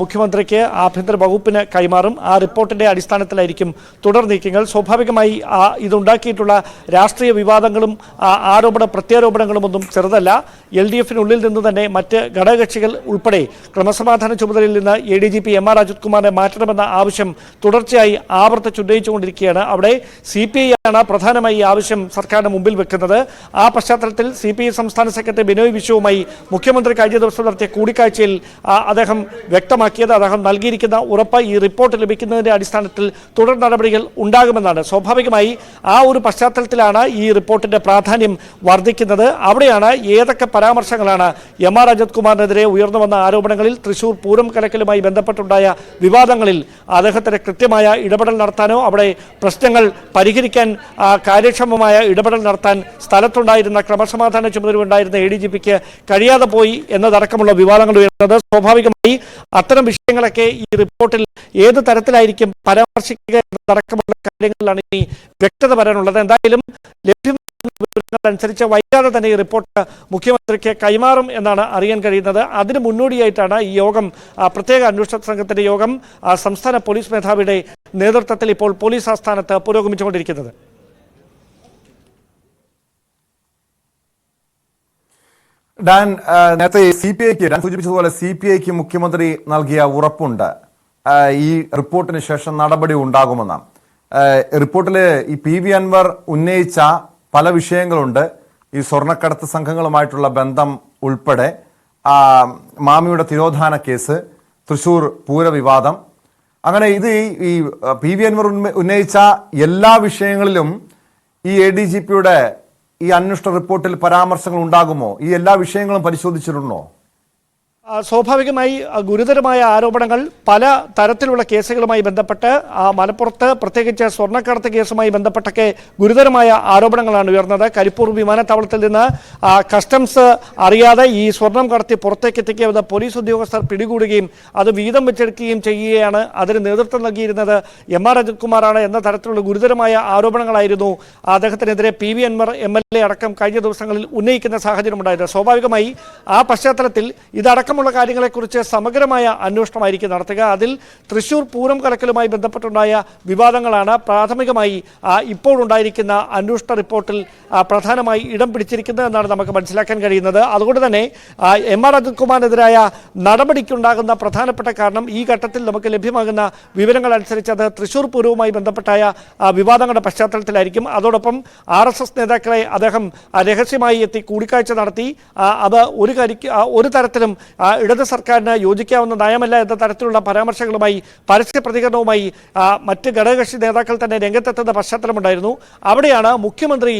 മുഖ്യമന്ത്രിക്ക് ആഭ്യന്തര വകുപ്പിന് കൈമാറും. ആ റിപ്പോർട്ടിന്റെ അടിസ്ഥാനത്തിലായിരിക്കും തുടർ നീക്കങ്ങൾ. സ്വാഭാവികമായി ഇതുണ്ടാക്കിയിട്ടുള്ള രാഷ്ട്രീയ വിവാദങ്ങളും പ്രത്യാരോപണങ്ങളും ഒന്നും ചെറുതല്ല. LDF-നുള്ളിൽ നിന്ന് തന്നെ മറ്റ് ഘടകകക്ഷികൾ ഉൾപ്പെടെ ക്രമസമാധാന ചുമതലയിൽ നിന്ന് ADGP MR അജിത് കുമാറിനെ മാറ്റണമെന്ന ആവശ്യം തുടർച്ചയായി ആവർത്തിച്ചുന്നയിച്ചുകൊണ്ടിരിക്കുകയാണ്. അവിടെ CPI ആണ് പ്രധാനമായി ഈ ആവശ്യം സർക്കാരിന് മുമ്പിൽ വെക്കുന്നത്. ആ പശ്ചാത്തലത്തിൽ CPI സംസ്ഥാന സെക്രട്ടറി ബിനോയ് വിശ്വവുമായി മുഖ്യമന്ത്രി കഴിഞ്ഞ ദിവസം നടത്തിയ കൂടിക്കാഴ്ചയിൽ അദ്ദേഹം വ്യക്തമാക്കിയത്, അദ്ദേഹം നൽകിയിരിക്കുന്ന ഉറപ്പ് ഈ റിപ്പോർട്ട് ലഭിക്കുന്നതിന്റെ അടിസ്ഥാനത്തിൽ തുടർ നടപടികൾ ഉണ്ടാകുമെന്നാണ്. സ്വാഭാവികമായി ആ ഒരു പശ്ചാത്തലത്തിലാണ് ഈ റിപ്പോർട്ടിന്റെ പ്രാധാന്യം വർദ്ധിക്കുന്നത്. അവിടെയാണ് ഏതൊക്കെ പരാമർശങ്ങളാണ് MR അജിത് കുമാറിനെതിരെ ഉയർന്നു വന്ന ആരോപണങ്ങളിൽ, തൃശൂർ പൂരം കലക്കലുമായി ബന്ധപ്പെട്ടുണ്ടായ വിവാദങ്ങളിൽ അദ്ദേഹത്തിന് കൃത്യമായ ഇടപെടൽ നടത്താനോ അവിടെ പ്രശ്നങ്ങൾ പരിഹരിക്കാൻ കാര്യക്ഷമമായ ഇടപെടൽ നടത്താൻ സ്ഥലത്തുണ്ടായിരുന്ന ക്രമസമാധാന ചുമതലയുണ്ടായിരുന്ന ADGPക്ക് കഴിയാതെ പോയി എന്നതടക്കമുള്ള വിവാദങ്ങൾ ഉയർന്നത്. സ്വാഭാവികമായി അത്തരം വിഷയങ്ങളൊക്കെ ഈ റിപ്പോർട്ടിൽ ഏത് തരത്തിലായിരിക്കും പരാമർശിക്കുക എന്നതടക്കമുള്ള കാര്യങ്ങളിലാണ് ഇനി വ്യക്തത വരാനുള്ളത്. എന്തായാലും ലഭ്യമായ അനുസരിച്ച് വൈകാതെ തന്നെ ഈ റിപ്പോർട്ട് മുഖ്യമന്ത്രിക്ക് കൈമാറും എന്നാണ് അറിയാൻ കഴിയുന്നത്. അതിന് മുന്നോടിയായിട്ടാണ് ഈ യോഗം, പ്രത്യേക അന്വേഷണ സംഘത്തിന്റെ യോഗം സംസ്ഥാന പോലീസ് മേധാവിയുടെ നേതൃത്വത്തിൽ ഇപ്പോൾ പോലീസ് ആസ്ഥാനത്ത് പുരോഗമിച്ചുകൊണ്ടിരിക്കുന്നത്. ഡാൻ, നേരത്തെ CPIക്ക് ഡാൻ സൂചിപ്പിച്ചതുപോലെ CPIക്ക് മുഖ്യമന്ത്രി നൽകിയ ഉറപ്പുണ്ട് ഈ റിപ്പോർട്ടിന് ശേഷം നടപടി ഉണ്ടാകുമെന്ന്. റിപ്പോർട്ടിൽ ഈ PV അൻവർ ഉന്നയിച്ച പല വിഷയങ്ങളുണ്ട്. ഈ സ്വർണ്ണക്കടത്ത് സംഘങ്ങളുമായിട്ടുള്ള ബന്ധം ഉൾപ്പെടെ, മാമിയുടെ തിരോധാന കേസ്, തൃശൂർ പൂരവിവാദം, അങ്ങനെ ഇത് ഈ PV അൻവർ ഉന്നയിച്ച എല്ലാ വിഷയങ്ങളിലും ഈ ADGPയുടെ ഈ അന്വേഷണ റിപ്പോർട്ടിൽ പരാമർശങ്ങൾ ഉണ്ടാകുമോ? ഈ എല്ലാ വിഷയങ്ങളും പരിശോധിച്ചിട്ടുണ്ടോ? സ്വാഭാവികമായി ഗുരുതരമായ ആരോപണങ്ങൾ പല തരത്തിലുള്ള കേസുകളുമായി ബന്ധപ്പെട്ട് മലപ്പുറത്ത് പ്രത്യേകിച്ച് സ്വർണ്ണക്കടത്ത് കേസുമായി ബന്ധപ്പെട്ടൊക്കെ ഗുരുതരമായ ആരോപണങ്ങളാണ് ഉയർന്നത്. കരിപ്പൂർ വിമാനത്താവളത്തിൽ നിന്ന് കസ്റ്റംസ് അറിയാതെ ഈ സ്വർണം കടത്തി പുറത്തേക്ക് എത്തിക്കുമെന്ന് പോലീസ് ഉദ്യോഗസ്ഥർ പിടികൂടുകയും അത് വീതം വെച്ചെടുക്കുകയും ചെയ്യുകയാണ്. അതിന് നേതൃത്വം നൽകിയിരുന്നത് MR അജിത് കുമാറാണ് എന്ന തരത്തിലുള്ള ഗുരുതരമായ ആരോപണങ്ങളായിരുന്നു അദ്ദേഹത്തിനെതിരെ PV അൻവർ MLA അടക്കം കഴിഞ്ഞ ദിവസങ്ങളിൽ ഉന്നയിക്കുന്ന സാഹചര്യമുണ്ടായത്. സ്വാഭാവികമായി ആ പശ്ചാത്തലത്തിൽ ഇതടക്കം കാര്യങ്ങളെക്കുറിച്ച് സമഗ്രമായ അന്വേഷണമായിരിക്കും നടത്തുക. അതിൽ തൃശൂർ പൂരം കലക്കലുമായി ബന്ധപ്പെട്ടുണ്ടായ വിവാദങ്ങളാണ് പ്രാഥമികമായി ഇപ്പോഴുണ്ടായിരിക്കുന്ന അന്വേഷണ റിപ്പോർട്ടിൽ പ്രധാനമായി ഇടം പിടിച്ചിരിക്കുന്നത് എന്നാണ് നമുക്ക് മനസ്സിലാക്കാൻ കഴിയുന്നത്. അതുകൊണ്ട് തന്നെ MR അജിത് കുമാറിനെതിരായ നടപടിക്കുണ്ടാകുന്ന പ്രധാനപ്പെട്ട കാരണം ഈ ഘട്ടത്തിൽ നമുക്ക് ലഭ്യമാകുന്ന വിവരങ്ങൾ അനുസരിച്ച് അത് തൃശൂർ പൂരവുമായി ബന്ധപ്പെട്ടായ വിവാദങ്ങളുടെ പശ്ചാത്തലത്തിലായിരിക്കും. അതോടൊപ്പം RSS നേതാക്കളെ അദ്ദേഹം രഹസ്യമായി എത്തി കൂടിക്കാഴ്ച നടത്തി. അത് ഒരു തരത്തിലും ഇടത് സർക്കാരിന് യോജിക്കാവുന്ന നയമല്ല എന്ന തരത്തിലുള്ള പരാമർശങ്ങളുമായി പരസ്യ പ്രതികരണവുമായി മറ്റ് ഘടകകക്ഷി നേതാക്കൾ തന്നെ രംഗത്തെത്തുന്ന പശ്ചാത്തലമുണ്ടായിരുന്നു. അവിടെയാണ് മുഖ്യമന്ത്രി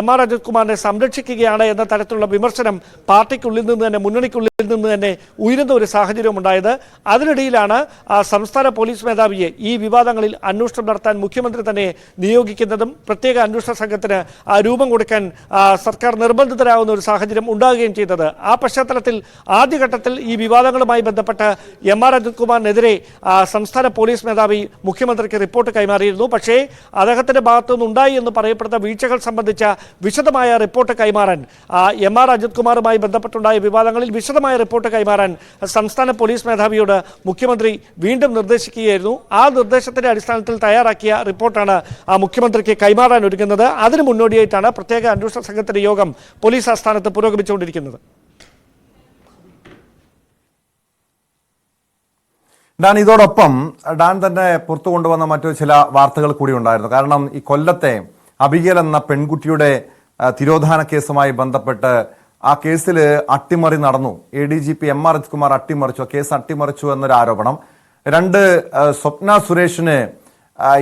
MR അജിത് കുമാറിനെ സംരക്ഷിക്കുകയാണ് എന്ന തരത്തിലുള്ള വിമർശനം പാർട്ടിക്കുള്ളിൽ നിന്ന് തന്നെ, മുന്നണിക്കുള്ളിൽ നിന്ന് തന്നെ ഉയരുന്ന ഒരു സാഹചര്യം ഉണ്ടായത്. അതിനിടയിലാണ് സംസ്ഥാന പോലീസ് മേധാവിയെ ഈ വിവാദങ്ങളിൽ അന്വേഷണം നടത്താൻ മുഖ്യമന്ത്രി തന്നെ നിയോഗിക്കുന്നതും പ്രത്യേക അന്വേഷണ സംഘത്തിന് രൂപം കൊടുക്കാൻ സർക്കാർ നിർബന്ധിതരാകുന്ന ഒരു സാഹചര്യം ഉണ്ടാകുകയും ചെയ്തത്. ആ പശ്ചാത്തലത്തിൽ ആദ്യഘട്ടത്തിൽ ഈ വിവാദങ്ങളുമായി ബന്ധപ്പെട്ട് MR അജിത് കുമാറിനെതിരെ സംസ്ഥാന പോലീസ് മേധാവി മുഖ്യമന്ത്രിക്ക് റിപ്പോർട്ട് കൈമാറിയിരുന്നു. പക്ഷേ അദ്ദേഹത്തിന്റെ ഭാഗത്തുനിന്നുണ്ടായി എന്ന് പറയപ്പെടുന്ന വീഴ്ചകൾ സംബന്ധിച്ച വിശദമായ റിപ്പോർട്ട് കൈമാറാൻ, MR അജിത് കുമാറുമായി ബന്ധപ്പെട്ടുണ്ടായ വിവാദങ്ങളിൽ വിശദമായ റിപ്പോർട്ട് കൈമാറാൻ സംസ്ഥാന പോലീസ് മേധാവിയോട് മുഖ്യമന്ത്രി വീണ്ടും നിർദ്ദേശിക്കുകയായിരുന്നു. ആ നിർദ്ദേശത്തിന്റെ അടിസ്ഥാനത്തിൽ തയ്യാറാക്കിയ റിപ്പോർട്ടാണ് മുഖ്യമന്ത്രിക്ക് കൈമാറാൻ ഒരുങ്ങുന്നത്. അതിന് മുന്നോടിയായിട്ടാണ് പ്രത്യേക അന്വേഷണ സംഘത്തിന്റെ യോഗം പോലീസ് ആസ്ഥാനത്ത് പുരോഗമിച്ചുകൊണ്ടിരിക്കുന്നത്. ഡാൻ, ഇതോടൊപ്പം ഡാൻ തന്നെ പുറത്തു കൊണ്ടുവന്ന മറ്റു ചില വാർത്തകൾ കൂടി ഉണ്ടായിരുന്നു. കാരണം ഈ കൊല്ലത്തെ അബിഗേൽ എന്ന പെൺകുട്ടിയുടെ തിരോധാന കേസുമായി ബന്ധപ്പെട്ട് ആ കേസിൽ അട്ടിമറി നടന്നു. ADGP MR അജിത് കുമാർ അട്ടിമറിച്ചു, കേസ് അട്ടിമറിച്ചു എന്നൊരു ആരോപണം. 2 സ്വപ്ന സുരേഷിന്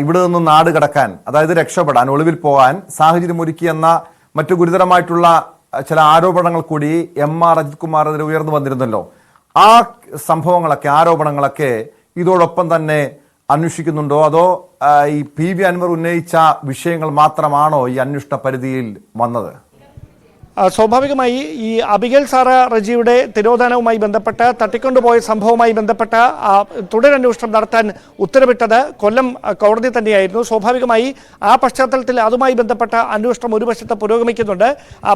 ഇവിടെ നിന്നും നാട് കടക്കാൻ, അതായത് രക്ഷപ്പെടാൻ, ഒളിവിൽ പോകാൻ സാഹചര്യം ഒരുക്കിയെന്ന മറ്റു ഗുരുതരമായിട്ടുള്ള ചില ആരോപണങ്ങൾ കൂടി MR അജിത് കുമാറിനെതിരെ ഉയർന്നു വന്നിരുന്നല്ലോ. ആ സംഭവങ്ങളൊക്കെ, ആരോപണങ്ങളൊക്കെ ഇതോടൊപ്പം തന്നെ അന്വേഷിക്കുന്നുണ്ടോ, അതോ ഈ PV അൻവർ ഉന്നയിച്ച വിഷയങ്ങൾ മാത്രമാണോ ഈ അന്വേഷണ പരിധിയിൽ വന്നത്? സ്വാഭാവികമായി ഈ അബിഗേൽ സാറ റജിയുടെ തിരോധാനവുമായി ബന്ധപ്പെട്ട് തട്ടിക്കൊണ്ടുപോയ സംഭവവുമായി ബന്ധപ്പെട്ട തുടരന്വേഷണം നടത്താൻ ഉത്തരവിട്ടത് കൊല്ലം കോടതി തന്നെയായിരുന്നു. സ്വാഭാവികമായി ആ പശ്ചാത്തലത്തിൽ അതുമായി ബന്ധപ്പെട്ട അന്വേഷണം ഒരു വശത്ത് പുരോഗമിക്കുന്നുണ്ട്.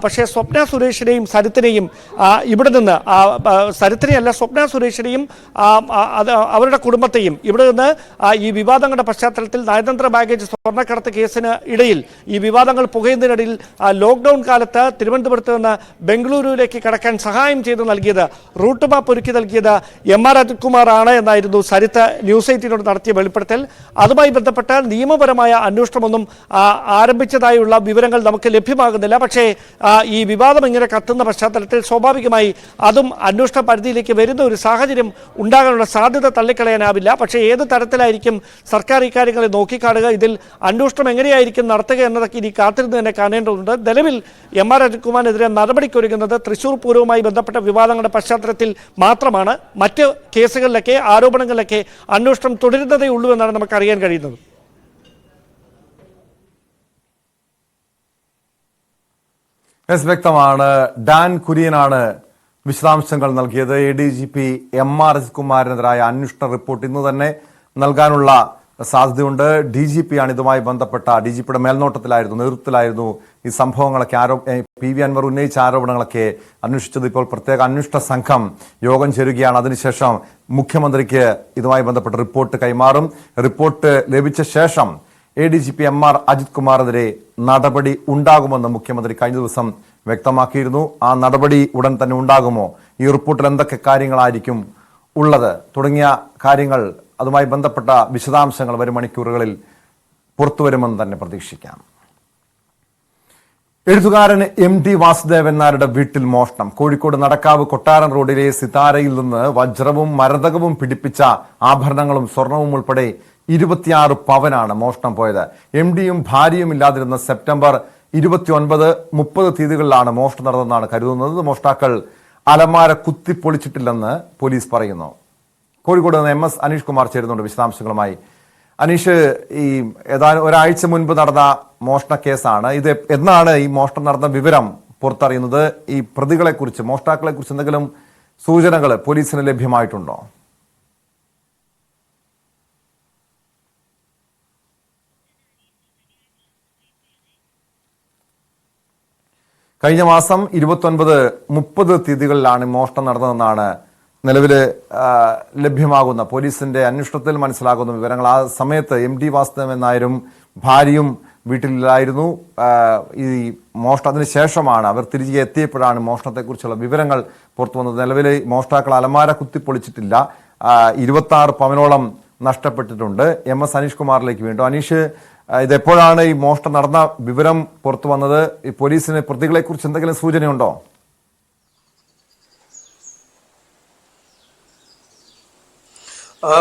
പക്ഷേ സ്വപ്ന സുരേഷിനെയും സരിത്തിനെയും ഇവിടെ നിന്ന്, സരിത്തിനെയല്ല സ്വപ്ന സുരേഷിനെയും അവരുടെ കുടുംബത്തെയും ഇവിടെ നിന്ന് ഈ വിവാദങ്ങളുടെ പശ്ചാത്തലത്തിൽ നയതന്ത്ര ബാഗേജ് സ്വർണ്ണക്കടത്ത് കേസിന് ഇടയിൽ ഈ വിവാദങ്ങൾ പുകയുന്നതിനിടയിൽ ലോക്ക്ഡൌൺ കാലത്ത് തിരുവനന്തപുരത്ത് നിന്ന് ബംഗളൂരുവിലേക്ക് കടക്കാൻ സഹായം ചെയ്തു നൽകിയത്, റൂട്ട് മാപ്പ് ഒരുക്കി നൽകിയത് MR അജിത് കുമാർ ആണ് എന്നായിരുന്നു സരിത്ത് ന്യൂസ് 18നോട് നടത്തിയ വെളിപ്പെടുത്തൽ. അതുമായി ബന്ധപ്പെട്ട് നിയമപരമായ അന്വേഷണമൊന്നും ആരംഭിച്ചതായുള്ള വിവരങ്ങൾ നമുക്ക് ലഭ്യമാകുന്നില്ല. പക്ഷേ ഈ വിവാദം ഇങ്ങനെ കത്തുന്ന പശ്ചാത്തലത്തിൽ സ്വാഭാവികമായി അതും അന്വേഷണ പരിധിയിലേക്ക് വരുന്ന ഒരു സാഹചര്യം ഉണ്ടാകാനുള്ള സാധ്യത തള്ളിക്കളയാനാവില്ല. പക്ഷേ ഏത് തരത്തിലായിരിക്കും സർക്കാർ ഇക്കാര്യങ്ങളെ നോക്കിക്കാണുക, ഇതിൽ അന്വേഷണം എങ്ങനെയായിരിക്കും നടത്തുക എന്നതൊക്കെ ഇനി കാത്തിരുന്ന് തന്നെ കാണേണ്ടതുണ്ട്. നിലവിൽ MR അജിത് കുമാറിനെതിരെ നടപടിക്കൊരുങ്ങുന്നത് തൃശൂർ പൂരവുമായി ബന്ധപ്പെട്ട വിവാദങ്ങളുടെ പശ്ചാത്തലത്തിൽ മാത്രമാണ്. മറ്റ് കേസുകളിലൊക്കെ, ആരോപണങ്ങളിലൊക്കെ അന്വേഷണം തുടരുന്നതേ ഉള്ളൂ എന്നാണ് നമുക്ക് അറിയാൻ കഴിയുന്നത്. വ്യക്തമാണ്. ഡാൻ കുര്യനാണ് വിശദാംശങ്ങൾ നൽകിയത്. ADGP MR അജിത് കുമാറിനെതിരായ അന്വേഷണ റിപ്പോർട്ട് ഇന്ന് തന്നെ നൽകാനുള്ള സാധ്യതയുണ്ട്. DGP ആണ് ഇതുമായി ബന്ധപ്പെട്ട, DGPയുടെ മേൽനോട്ടത്തിലായിരുന്നു, നേതൃത്വത്തിലായിരുന്നു ഈ സംഭവങ്ങളൊക്കെ, PV അൻവർ ഉന്നയിച്ച ആരോപണങ്ങളൊക്കെ അന്വേഷിച്ചത്. ഇപ്പോൾ പ്രത്യേക അന്വേഷണ സംഘം യോഗം ചേരുകയാണ്. അതിനുശേഷം മുഖ്യമന്ത്രിക്ക് ഇതുമായി ബന്ധപ്പെട്ട റിപ്പോർട്ട് കൈമാറും. റിപ്പോർട്ട് ലഭിച്ച ശേഷം ADGP MR അജിത് കുമാറിനെതിരെ നടപടി ഉണ്ടാകുമെന്ന് മുഖ്യമന്ത്രി കഴിഞ്ഞ ദിവസം വ്യക്തമാക്കിയിരുന്നു. ആ നടപടി ഉടൻ തന്നെ ഉണ്ടാകുമോ, ഈ റിപ്പോർട്ടിൽ എന്തൊക്കെ കാര്യങ്ങളായിരിക്കും ഉള്ളത് തുടങ്ങിയ കാര്യങ്ങൾ, അതുമായി ബന്ധപ്പെട്ട വിശദാംശങ്ങൾ വരും മണിക്കൂറുകളിൽ പുറത്തുവരുമെന്ന് തന്നെ പ്രതീക്ഷിക്കാം. എഴുത്തുകാരൻ MT വാസുദേവൻ നായരുടെ വീട്ടിൽ മോഷണം. കോഴിക്കോട് നടക്കാവ് കൊട്ടാരൻ റോഡിലെ സിതാരയിൽ നിന്ന് വജ്രവും മരതകവും പിടിപ്പിച്ച ആഭരണങ്ങളും സ്വർണവും ഉൾപ്പെടെ 26 പവനാണ് മോഷണം പോയത്. MDയും ഭാര്യയും ഇല്ലാതിരുന്ന സെപ്റ്റംബർ 29, 30 തീയതികളിലാണ് മോഷണം നടന്നതെന്നാണ് കരുതുന്നത്. മോഷ്ടാക്കൾ അലമാര കുത്തിപ്പൊളിച്ചിട്ടില്ലെന്ന് പോലീസ് പറയുന്നു. കോഴിക്കോട് നിന്ന് MS അനീഷ് കുമാർ ചേരുന്നുണ്ട് വിശദാംശങ്ങളുമായി. അനീഷ്, ഈ ഏതാനും ഒരാഴ്ച മുൻപ് നടന്ന മോഷണ കേസാണ് ഇത്. എന്നാണ് ഈ മോഷണം നടന്ന വിവരം പുറത്തറിയുന്നത്? ഈ പ്രതികളെ കുറിച്ച്, മോഷ്ടാക്കളെ കുറിച്ച് എന്തെങ്കിലും സൂചനകൾ പോലീസിന് ലഭ്യമായിട്ടുണ്ടോ? കഴിഞ്ഞ മാസം 29, 30 തീയതികളിലാണ് മോഷണം നടന്നതെന്നാണ് നിലവിൽ ലഭ്യമാകുന്ന പോലീസിന്റെ അന്വേഷണത്തിൽ മനസ്സിലാകുന്ന വിവരങ്ങൾ. ആ സമയത്ത് MT വാസുദേവൻ നായരും ഭാര്യയും വീട്ടിലായിരുന്നു. ഈ മോഷണത്തിന് ശേഷമാണ് അവർ തിരികെ എത്തിയപ്പോഴാണ് മോഷണത്തെക്കുറിച്ചുള്ള വിവരങ്ങൾ പുറത്തു വന്നത്. നിലവിൽ മോഷ്ടാക്കൾ അലമാര കുത്തിപ്പൊളിച്ചിട്ടില്ല. 26 പവനോളം നഷ്ടപ്പെട്ടിട്ടുണ്ട്. MS അനീഷ് കുമാറിലേക്ക് വീണ്ടും. അനീഷ്, ഇതെപ്പോഴാണ് ഈ മോഷണം നടന്ന വിവരം പുറത്തു വന്നത്? ഈ പോലീസിന് പ്രതികളെ കുറിച്ച് എന്തെങ്കിലും സൂചനയുണ്ടോ?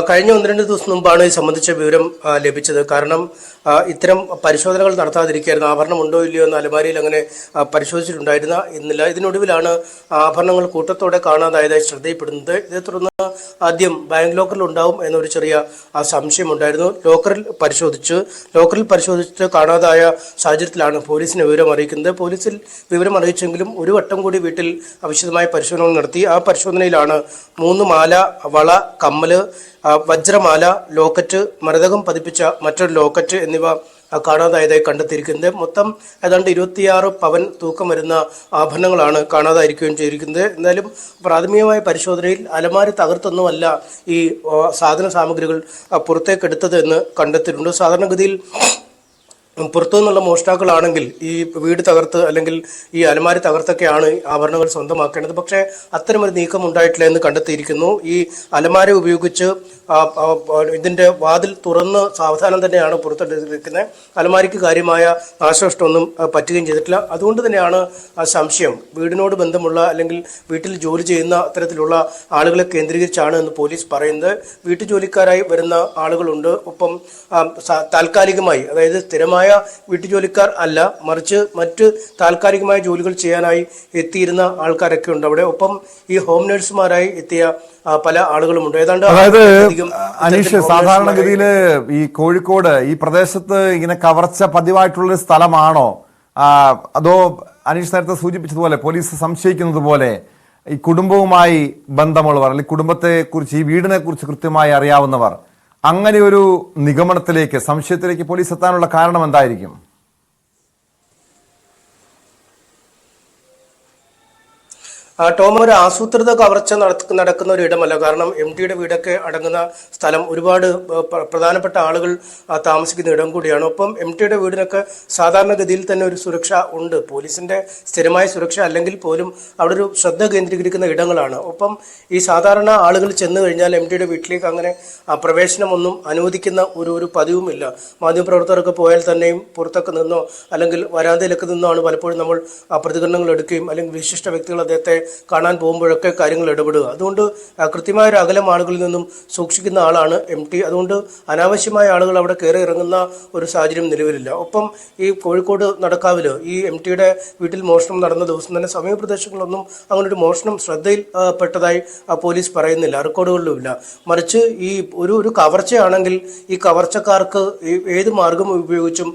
കഴിഞ്ഞ 1-2 ദിവസം മുമ്പാണ് ഇത് സംബന്ധിച്ച വിവരം ലഭിച്ചത്. കാരണം ഇത്തരം പരിശോധനകൾ നടത്താതിരിക്കുകയായിരുന്നു. ആഭരണം ഉണ്ടോ ഇല്ലയോ എന്ന് അലമാരിയിൽ അങ്ങനെ പരിശോധിച്ചിട്ടുണ്ടായിരുന്നില്ല. ഇതിനൊടുവിലാണ് ആഭരണങ്ങൾ കൂട്ടത്തോടെ കാണാതായതായി ശ്രദ്ധയിൽപ്പെടുന്നത്. ഇതേ തുടർന്ന് ആദ്യം ബാങ്ക് ലോക്കറിൽ ഉണ്ടാവും എന്നൊരു ചെറിയ സംശയമുണ്ടായിരുന്നു. ലോക്കറിൽ പരിശോധിച്ചിട്ട് കാണാതായ സാഹചര്യത്തിലാണ് പോലീസിനെ വിവരം അറിയിക്കുന്നത്. പോലീസിൽ വിവരം അറിയിച്ചെങ്കിലും ഒരു വട്ടം കൂടി വീട്ടിൽ വിശദമായ പരിശോധനകൾ നടത്തി. ആ പരിശോധനയിലാണ് 3 മാല, വള, കമ്മല്, വജ്രമാല, ലോക്കറ്റ്, മരതകം പതിപ്പിച്ച മറ്റൊരു ലോക്കറ്റ് എന്നിവ കാണാതായതായി കണ്ടെത്തിയിരിക്കുന്നത്. മൊത്തം ഏതാണ്ട് 26 പവൻ തൂക്കം വരുന്ന ആഭരണങ്ങളാണ് കാണാതായിരിക്കുകയും ചെയ്തിരിക്കുന്നത്. എന്നാലും പ്രാഥമികമായ പരിശോധനയിൽ അലമാരി തകർത്തൊന്നുമല്ല ഈ സാധന സാമഗ്രികൾ പുറത്തേക്കെടുത്തത് എന്ന് കണ്ടെത്തിയിട്ടുണ്ട്. സാധാരണഗതിയിൽ പുറത്തു നിന്നുള്ള മോഷ്ടാക്കളാണെങ്കിൽ ഈ വീട് തകർത്ത് അല്ലെങ്കിൽ ഈ അലമാരി തകർത്തൊക്കെയാണ് ആഭരണങ്ങൾ സ്വന്തമാക്കേണ്ടത്. പക്ഷേ അത്തരമൊരു നീക്കം ഉണ്ടായിട്ടില്ല എന്ന് കണ്ടെത്തിയിരിക്കുന്നു. ഈ അലമാര ഉപയോഗിച്ച് ഇതിന്റെ വാതിൽ തുറന്ന് സാവധാനം തന്നെയാണ് പുറത്തെടുത്തിരിക്കുന്നത്. അലമാരിക്ക് കാര്യമായ നാശനഷ്ടമൊന്നും പറ്റുകയും ചെയ്തിട്ടില്ല. അതുകൊണ്ട് തന്നെയാണ് ആ സംശയം വീടിനോട് ബന്ധമുള്ള അല്ലെങ്കിൽ വീട്ടിൽ ജോലി ചെയ്യുന്ന അത്തരത്തിലുള്ള ആളുകളെ കേന്ദ്രീകരിച്ചാണ് എന്ന് പോലീസ് പറയുന്നത്. വീട്ടുജോലിക്കാരായി വരുന്ന ആളുകളുണ്ട്. ഒപ്പം താൽക്കാലികമായി, അതായത് സ്ഥിരമായ വീട്ടുജോലിക്കാർ അല്ല, മറിച്ച് മറ്റ് താൽക്കാലികമായ ജോലികൾ ചെയ്യാനായി എത്തിയിരുന്ന ആൾക്കാരൊക്കെ ഉണ്ട് അവിടെ. ഒപ്പം ഈ ഹോം നഴ്സുമാരായി എത്തിയ പല ആളുകളുമുണ്ട്. ഏതാണ്ട് അതായത് അനീഷ്, സാധാരണഗതിയിൽ ഈ കോഴിക്കോട് ഈ പ്രദേശത്ത് ഇങ്ങനെ കവർച്ച പതിവായിട്ടുള്ള സ്ഥലമാണോ? അതോ അനീഷ് നേരത്തെ സൂചിപ്പിച്ചതുപോലെ പോലീസ് സംശയിക്കുന്നത് പോലെ ഈ കുടുംബവുമായി ബന്ധമുള്ളവർ അല്ലെങ്കിൽ കുടുംബത്തെ കുറിച്ച് ഈ വീടിനെ കുറിച്ച് കൃത്യമായി അറിയാവുന്നവർ അങ്ങനെ ഒരു നിഗമനത്തിലേക്ക്, സംശയത്തിലേക്ക് പോലീസ് എത്താനുള്ള കാരണം എന്തായിരിക്കും? ടോം, ഒരു ആസൂത്രിത കവർച്ച നടക്കുന്ന ഒരു ഇടമല്ല. കാരണം MTയുടെ വീടൊക്കെ അടങ്ങുന്ന സ്ഥലം ഒരുപാട് പ്രധാനപ്പെട്ട ആളുകൾ താമസിക്കുന്ന ഇടം കൂടിയാണ്. ഒപ്പം MTയുടെ വീടിനൊക്കെ സാധാരണഗതിയിൽ തന്നെ ഒരു സുരക്ഷ ഉണ്ട്. പോലീസിന്റെ സ്ഥിരമായ സുരക്ഷ അല്ലെങ്കിൽ പോലും അവിടെ ഒരു ശ്രദ്ധ കേന്ദ്രീകരിക്കുന്ന ഇടങ്ങളാണ്. ഒപ്പം ഈ സാധാരണ ആളുകൾ ചെന്ന് കഴിഞ്ഞാൽ MTയുടെ വീട്ടിലേക്ക് അങ്ങനെ പ്രവേശനമൊന്നും അനുവദിക്കുന്ന ഒരു പതിവുമില്ല. മാധ്യമപ്രവർത്തകരൊക്കെ പോയാൽ തന്നെയും പുറത്തൊക്കെ നിന്നോ അല്ലെങ്കിൽ വരാന്തയിലൊക്കെ നിന്നോ ആണ് പലപ്പോഴും നമ്മൾ പ്രതികരണങ്ങൾ എടുക്കുകയും അല്ലെങ്കിൽ വിശിഷ്ട വ്യക്തികൾ അദ്ദേഹത്തെ കാണാൻ പോകുമ്പോഴൊക്കെ കാര്യങ്ങൾ ഇടപെടുക. അതുകൊണ്ട് കൃത്യമായ ഒരു അകലം ആളുകളിൽ നിന്നും സൂക്ഷിക്കുന്ന ആളാണ് MT. അതുകൊണ്ട് അനാവശ്യമായ ആളുകൾ അവിടെ കയറി ഇറങ്ങുന്ന ഒരു സാഹചര്യം നിലവിലില്ല. ഒപ്പം ഈ കോഴിക്കോട് നടക്കാവില് ഈ MTയുടെ വീട്ടിൽ മോഷണം നടന്ന ദിവസം തന്നെ സമീപ പ്രദേശങ്ങളൊന്നും അങ്ങനെ ഒരു മോഷണം ശ്രദ്ധയിൽ പെട്ടതായി പോലീസ് പറയുന്നില്ല, റെക്കോർഡുകളിലുമില്ല. മറിച്ച് ഈ ഒരു കവർച്ചയാണെങ്കിൽ ഈ കവർച്ചക്കാർക്ക് ഏത് മാർഗം ഉപയോഗിച്ചും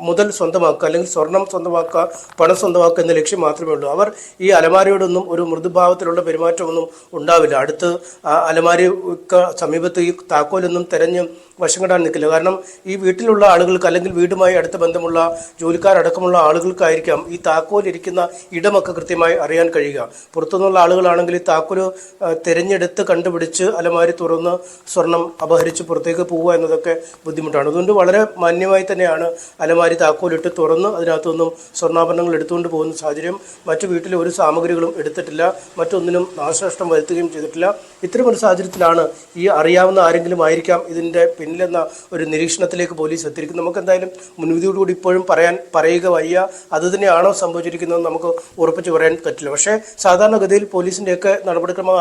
മുതൽ സ്വന്തമാക്കുക അല്ലെങ്കിൽ സ്വർണം സ്വന്തമാക്കുക, പണം സ്വന്തമാക്കുക എന്ന ലക്ഷ്യം മാത്രമേ ഉള്ളൂ. അവർ ഈ അലമാരിയോടൊന്നും ഒരു മൃദുഭാവത്തിലുള്ള പെരുമാറ്റമൊന്നും ഉണ്ടാവില്ല. അടുത്ത് അലമാരിക്ക് സമീപത്ത് ഈ താക്കോലൊന്നും തെരഞ്ഞ് വശം കെടാൻ നിൽക്കില്ല. കാരണം ഈ വീട്ടിലുള്ള ആളുകൾക്ക് അല്ലെങ്കിൽ വീടുമായി അടുത്ത ബന്ധമുള്ള ജോലിക്കാരടക്കമുള്ള ആളുകൾക്കായിരിക്കാം ഈ താക്കോൽ ഇരിക്കുന്ന ഇടമൊക്കെ കൃത്യമായി അറിയാൻ കഴിയുക. പുറത്തുനിന്നുള്ള ആളുകളാണെങ്കിൽ ഈ താക്കോല് തിരഞ്ഞെടുത്ത് കണ്ടുപിടിച്ച് അലമാരി തുറന്ന് സ്വർണം അപഹരിച്ച് പുറത്തേക്ക് പോവുക എന്നതൊക്കെ ബുദ്ധിമുട്ടാണ്. അതുകൊണ്ട് വളരെ മാന്യമായി തന്നെയാണ് അലമാരി താക്കോലിട്ട് തുറന്ന് അതിനകത്തൊന്നും സ്വർണ്ണാഭരണങ്ങൾ എടുത്തുകൊണ്ട് പോകുന്ന സാഹചര്യം. മറ്റു വീട്ടിൽ ഒരു സാമഗ്രികളും എടുത്തിട്ടില്ല, മറ്റൊന്നിനും നാശനഷ്ടം വരുത്തുകയും ചെയ്തിട്ടില്ല. ഇത്തരമൊരു സാഹചര്യത്തിലാണ് ഈ അറിയാവുന്ന ആരെങ്കിലും ആയിരിക്കാം ഇതിൻ്റെ പിന്നിലെന്ന ഒരു നിരീക്ഷണത്തിലേക്ക് പോലീസ് എത്തിയിരിക്കുന്നത്. നമുക്ക് എന്തായാലും മുൻവിധിയോടുകൂടി ഇപ്പോഴും പറയുക വയ്യ. അത് തന്നെയാണോ സംഭവിച്ചിരിക്കുന്നത് നമുക്ക് ഉറപ്പിച്ച് പറയാൻ പറ്റില്ല. പക്ഷേ സാധാരണഗതിയിൽ പോലീസിൻ്റെയൊക്കെ നടപടിക്രമം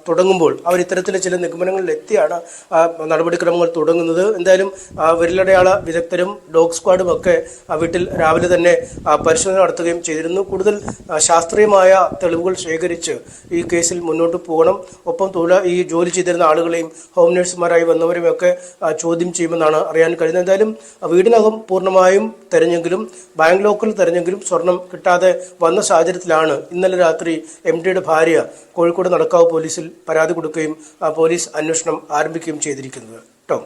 തുടങ്ങുമ്പോൾ അവർ ഇത്തരത്തിലെ ചില നിഗമനങ്ങളിൽ എത്തിയാണ് നടപടിക്രമങ്ങൾ തുടങ്ങുന്നത്. എന്തായാലും വിരലടയാള വിദഗ്ധരും ഡോഗ് സ്ക്വാഡും ഒക്കെ വീട്ടിൽ രാവിലെ തന്നെ പരിശോധന നടത്തുകയും ചെയ്തിരുന്നു. കൂടുതൽ ശാസ്ത്രീയമായ തെളിവുകൾ ശേഖരിച്ച് ഈ കേസിൽ മുന്നോട്ട് പോകണം. ഒപ്പം ഈ ജോലി ചെയ്തിരുന്ന ആളുകളെയും ഹോം നഴ്സുമാരായി വന്നവരെയും ഒക്കെ ചോദ്യം ചെയ്യുമെന്നാണ് അറിയാൻ കഴിയുന്നത്. എന്തായാലും വീടിനകം പൂർണ്ണമായും തെരഞ്ഞെങ്കിലും ബാങ്ക് ലോക്കൽ തെരഞ്ഞെങ്കിലും സ്വർണം കിട്ടാതെ വന്ന സാഹചര്യത്തിലാണ് ഇന്നലെ രാത്രി MTയുടെ ഭാര്യ കോഴിക്കോട് നടക്കാവ് പോലീസിൽ പരാതി കൊടുക്കുകയും പോലീസ് അന്വേഷണം ആരംഭിക്കുകയും ചെയ്തിരിക്കുന്നത്. ടോം,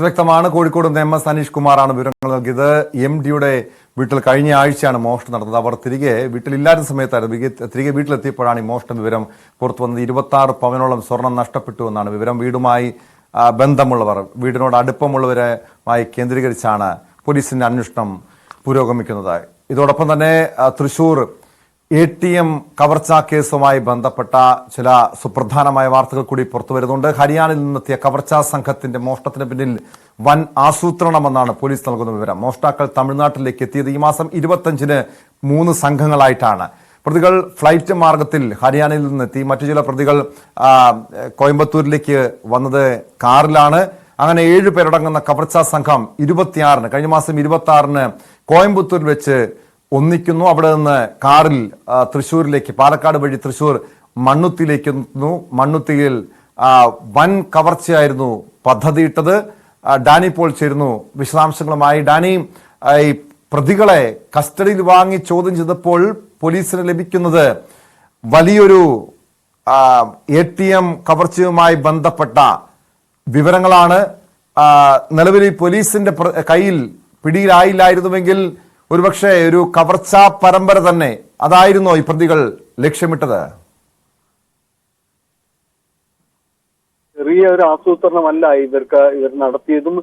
വ്യക്തമാണ്. കോഴിക്കോട് MS അനീഷ് കുമാറാണ് വിവരങ്ങൾ നൽകിയത്. MTയുടെ വീട്ടിൽ കഴിഞ്ഞ ആഴ്ചയാണ് മോഷണം നടന്നത്. അവർ തിരികെ വീട്ടിലില്ലാത്ത സമയത്തായിരുന്നു തിരികെ വീട്ടിലെത്തിയപ്പോഴാണ് ഈ മോഷണ വിവരം പുറത്തു വന്നത്. 26 പവനോളം സ്വർണം നഷ്ടപ്പെട്ടു എന്നാണ് വിവരം. വീടുമായി ബന്ധമുള്ളവർ, വീടിനോട് അടുപ്പമുള്ളവരുമായി കേന്ദ്രീകരിച്ചാണ് പോലീസിന്റെ അന്വേഷണം പുരോഗമിക്കുന്നത്. ഇതോടൊപ്പം തന്നെ തൃശൂർ ATM കവർച്ചാ കേസുമായി ബന്ധപ്പെട്ട ചില സുപ്രധാനമായ വാർത്തകൾ കൂടി പുറത്തു വരുന്നുണ്ട്. ഹരിയാനയിൽ നിന്നെത്തിയ കവർച്ചാ സംഘത്തിന്റെ മോഷണത്തിന് പിന്നിൽ വൻ ആസൂത്രണമെന്നാണ് പോലീസ് നൽകുന്ന വിവരം. മോഷ്ടാക്കൾ തമിഴ്നാട്ടിലേക്ക് എത്തിയത് ഈ മാസം 25-ന് 3 സംഘങ്ങളായിട്ടാണ്. പ്രതികൾ ഫ്ലൈറ്റ് മാർഗത്തിൽ ഹരിയാനയിൽ നിന്നെത്തി. മറ്റു ചില പ്രതികൾ കോയമ്പത്തൂരിലേക്ക് വന്നത് കാറിലാണ്. അങ്ങനെ 7 പേരടങ്ങുന്ന കവർച്ചാ സംഘം 26-ന് കഴിഞ്ഞ മാസം 26-ന് കോയമ്പത്തൂരിൽ വെച്ച് ഒന്നിക്കുന്നു. അവിടെ നിന്ന് കാറിൽ തൃശ്ശൂരിലേക്ക്, പാലക്കാട് വഴി തൃശ്ശൂർ മണ്ണുത്തിയിലേക്ക് എത്തുന്നു. മണ്ണുത്തിയിൽ വൻ കവർച്ചയായിരുന്നു പദ്ധതിയിട്ടത്. ഡാനി പോൾ ചേരുന്നു വിശദാംശങ്ങളുമായി. ഡാനി, ഈ പ്രതികളെ കസ്റ്റഡിയിൽ വാങ്ങി ചോദ്യം ചെയ്തപ്പോൾ പോലീസിന് ലഭിക്കുന്നത് വലിയൊരു ATM കവർച്ചയുമായി ബന്ധപ്പെട്ട വിവരങ്ങളാണ്. നിലവിൽ പോലീസിന്റെ കയ്യിൽ പിടിയിലായില്ലായിരുന്നുവെങ്കിൽ ഒരുപക്ഷെ ഒരു കവർച്ചാ പരമ്പര തന്നെ അതായിരുന്നോ ഈ പ്രതികൾ ലക്ഷ്യമിട്ടത്? ചെറിയ ഒരു ആസൂത്രണമല്ല ഇവർ നടത്തിയതും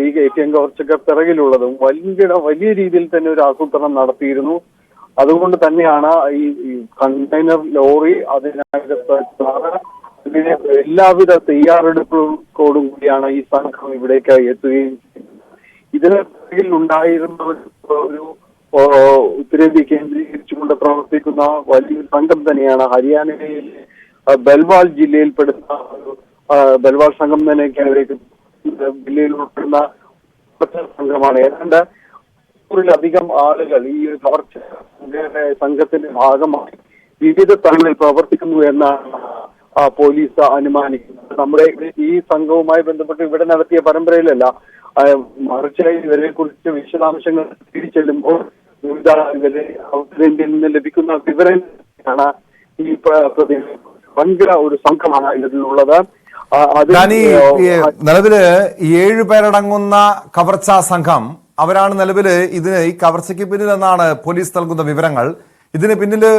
ഈ ATM കവർച്ചക്കാർ പിറകിലുള്ളതും വലിയ രീതിയിൽ തന്നെ ഒരു ആസൂത്രണം നടത്തിയിരുന്നു. അതുകൊണ്ട് തന്നെയാണ് ഈ കണ്ടെയ്നർ ലോറി അതിനകത്ത് ഇതിന് എല്ലാവിധ തയ്യാറെടുപ്പോടും കൂടിയാണ് ഈ സംഘം ഇവിടേക്ക് എത്തുകയും ഇതിന് പിറകിൽ ഉണ്ടായിരുന്ന ഒരു ഉത്തരേന്ത്യ കേന്ദ്രീകരിച്ചുകൊണ്ട് പ്രവർത്തിക്കുന്ന വലിയൊരു സംഘം തന്നെയാണ് ഹരിയാനയിലെ ബൽവാൾ ജില്ലയിൽപ്പെടുന്ന ബൽവാൾ സംഘം തന്നെ ജില്ലയിൽ ഉൾപ്പെടുന്ന സംഘമാണ്. ഏതാണ്ട് 100-ലധികം ആളുകൾ ഈ കവർച്ച സംഘത്തിന്റെ ഭാഗമായി വിവിധ സ്ഥലങ്ങളിൽ പ്രവർത്തിക്കുന്നു എന്നാണ് പോലീസ് അനുമാനിക്കുന്നത്. നമ്മുടെ ഈ സംഘവുമായി ബന്ധപ്പെട്ട് ഇവിടെ നടത്തിയ പരമ്പരയിലല്ല, മറിച്ച് ഇവരെ കുറിച്ച് വിശദാംശങ്ങൾ തിരിച്ചെല്ലുമ്പോൾ ഉത്തരേന്ത്യയിൽ നിന്ന് ലഭിക്കുന്ന വിവരങ്ങളാണ് ഈ ഭയങ്കര ഒരു സംഘമാണ് ഇതിലുള്ളത്. നിലവില് 7 പേരടങ്ങുന്ന കവർച്ചാ സംഘം അവരാണ് നിലവില് ഈ കവർച്ചയ്ക്ക് പിന്നിലെന്നാണ് പോലീസ് നൽകുന്ന വിവരങ്ങൾ. ഇതിന് പിന്നില്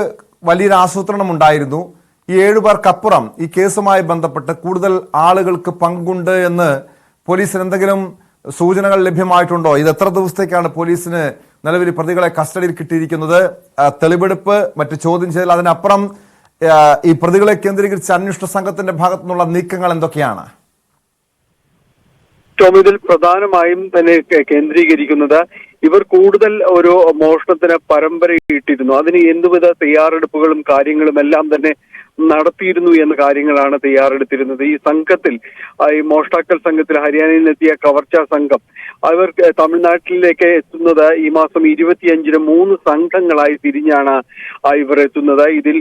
വലിയൊരു ആസൂത്രണം ഉണ്ടായിരുന്നു. ഈ 7 പേർക്കപ്പുറം ഈ കേസുമായി ബന്ധപ്പെട്ട് കൂടുതൽ ആളുകൾക്ക് പങ്കുണ്ട് എന്ന് പോലീസിന് എന്തെങ്കിലും സൂചനകൾ ലഭ്യമായിട്ടുണ്ടോ? ഇത് എത്ര ദിവസത്തേക്കാണ് പോലീസിന് നിലവിൽ പ്രതികളെ കസ്റ്റഡിയിൽ കിട്ടിയിരിക്കുന്നത്? തെളിവെടുപ്പ്, മറ്റ് ചോദ്യം ചെയ്യൽ, അതിനപ്പുറം ഈ പ്രതികളെ കേന്ദ്രീകരിച്ച് അന്വേഷണ സംഘത്തിന്റെ ഭാഗത്തു നിന്നുള്ള നീക്കങ്ങൾ എന്തൊക്കെയാണ്? ഇതിൽ പ്രധാനമായും തന്നെ കേന്ദ്രീകരിക്കുന്നത് ഇവർ കൂടുതൽ ഒരു മോഷണത്തിന് പരമ്പരയിട്ടിരുന്നു. അതിന് എന്തുവിധ തയ്യാറെടുപ്പുകളും കാര്യങ്ങളും എല്ലാം തന്നെ നടത്തിയിരുന്നു എന്ന കാര്യങ്ങളാണ് തയ്യാറെടുത്തിരുന്നത്. ഈ സംഘത്തിൽ, ഈ മോഷ്ടാക്കൽ സംഘത്തിൽ ഹരിയാനയിൽ എത്തിയ കവർച്ചാ സംഘം അവർ തമിഴ്നാട്ടിലേക്ക് എത്തുന്നത് ഈ മാസം 25-ന് 3 സംഘങ്ങളായി തിരിഞ്ഞാണ് ഇവർ എത്തുന്നത്. ഇതിൽ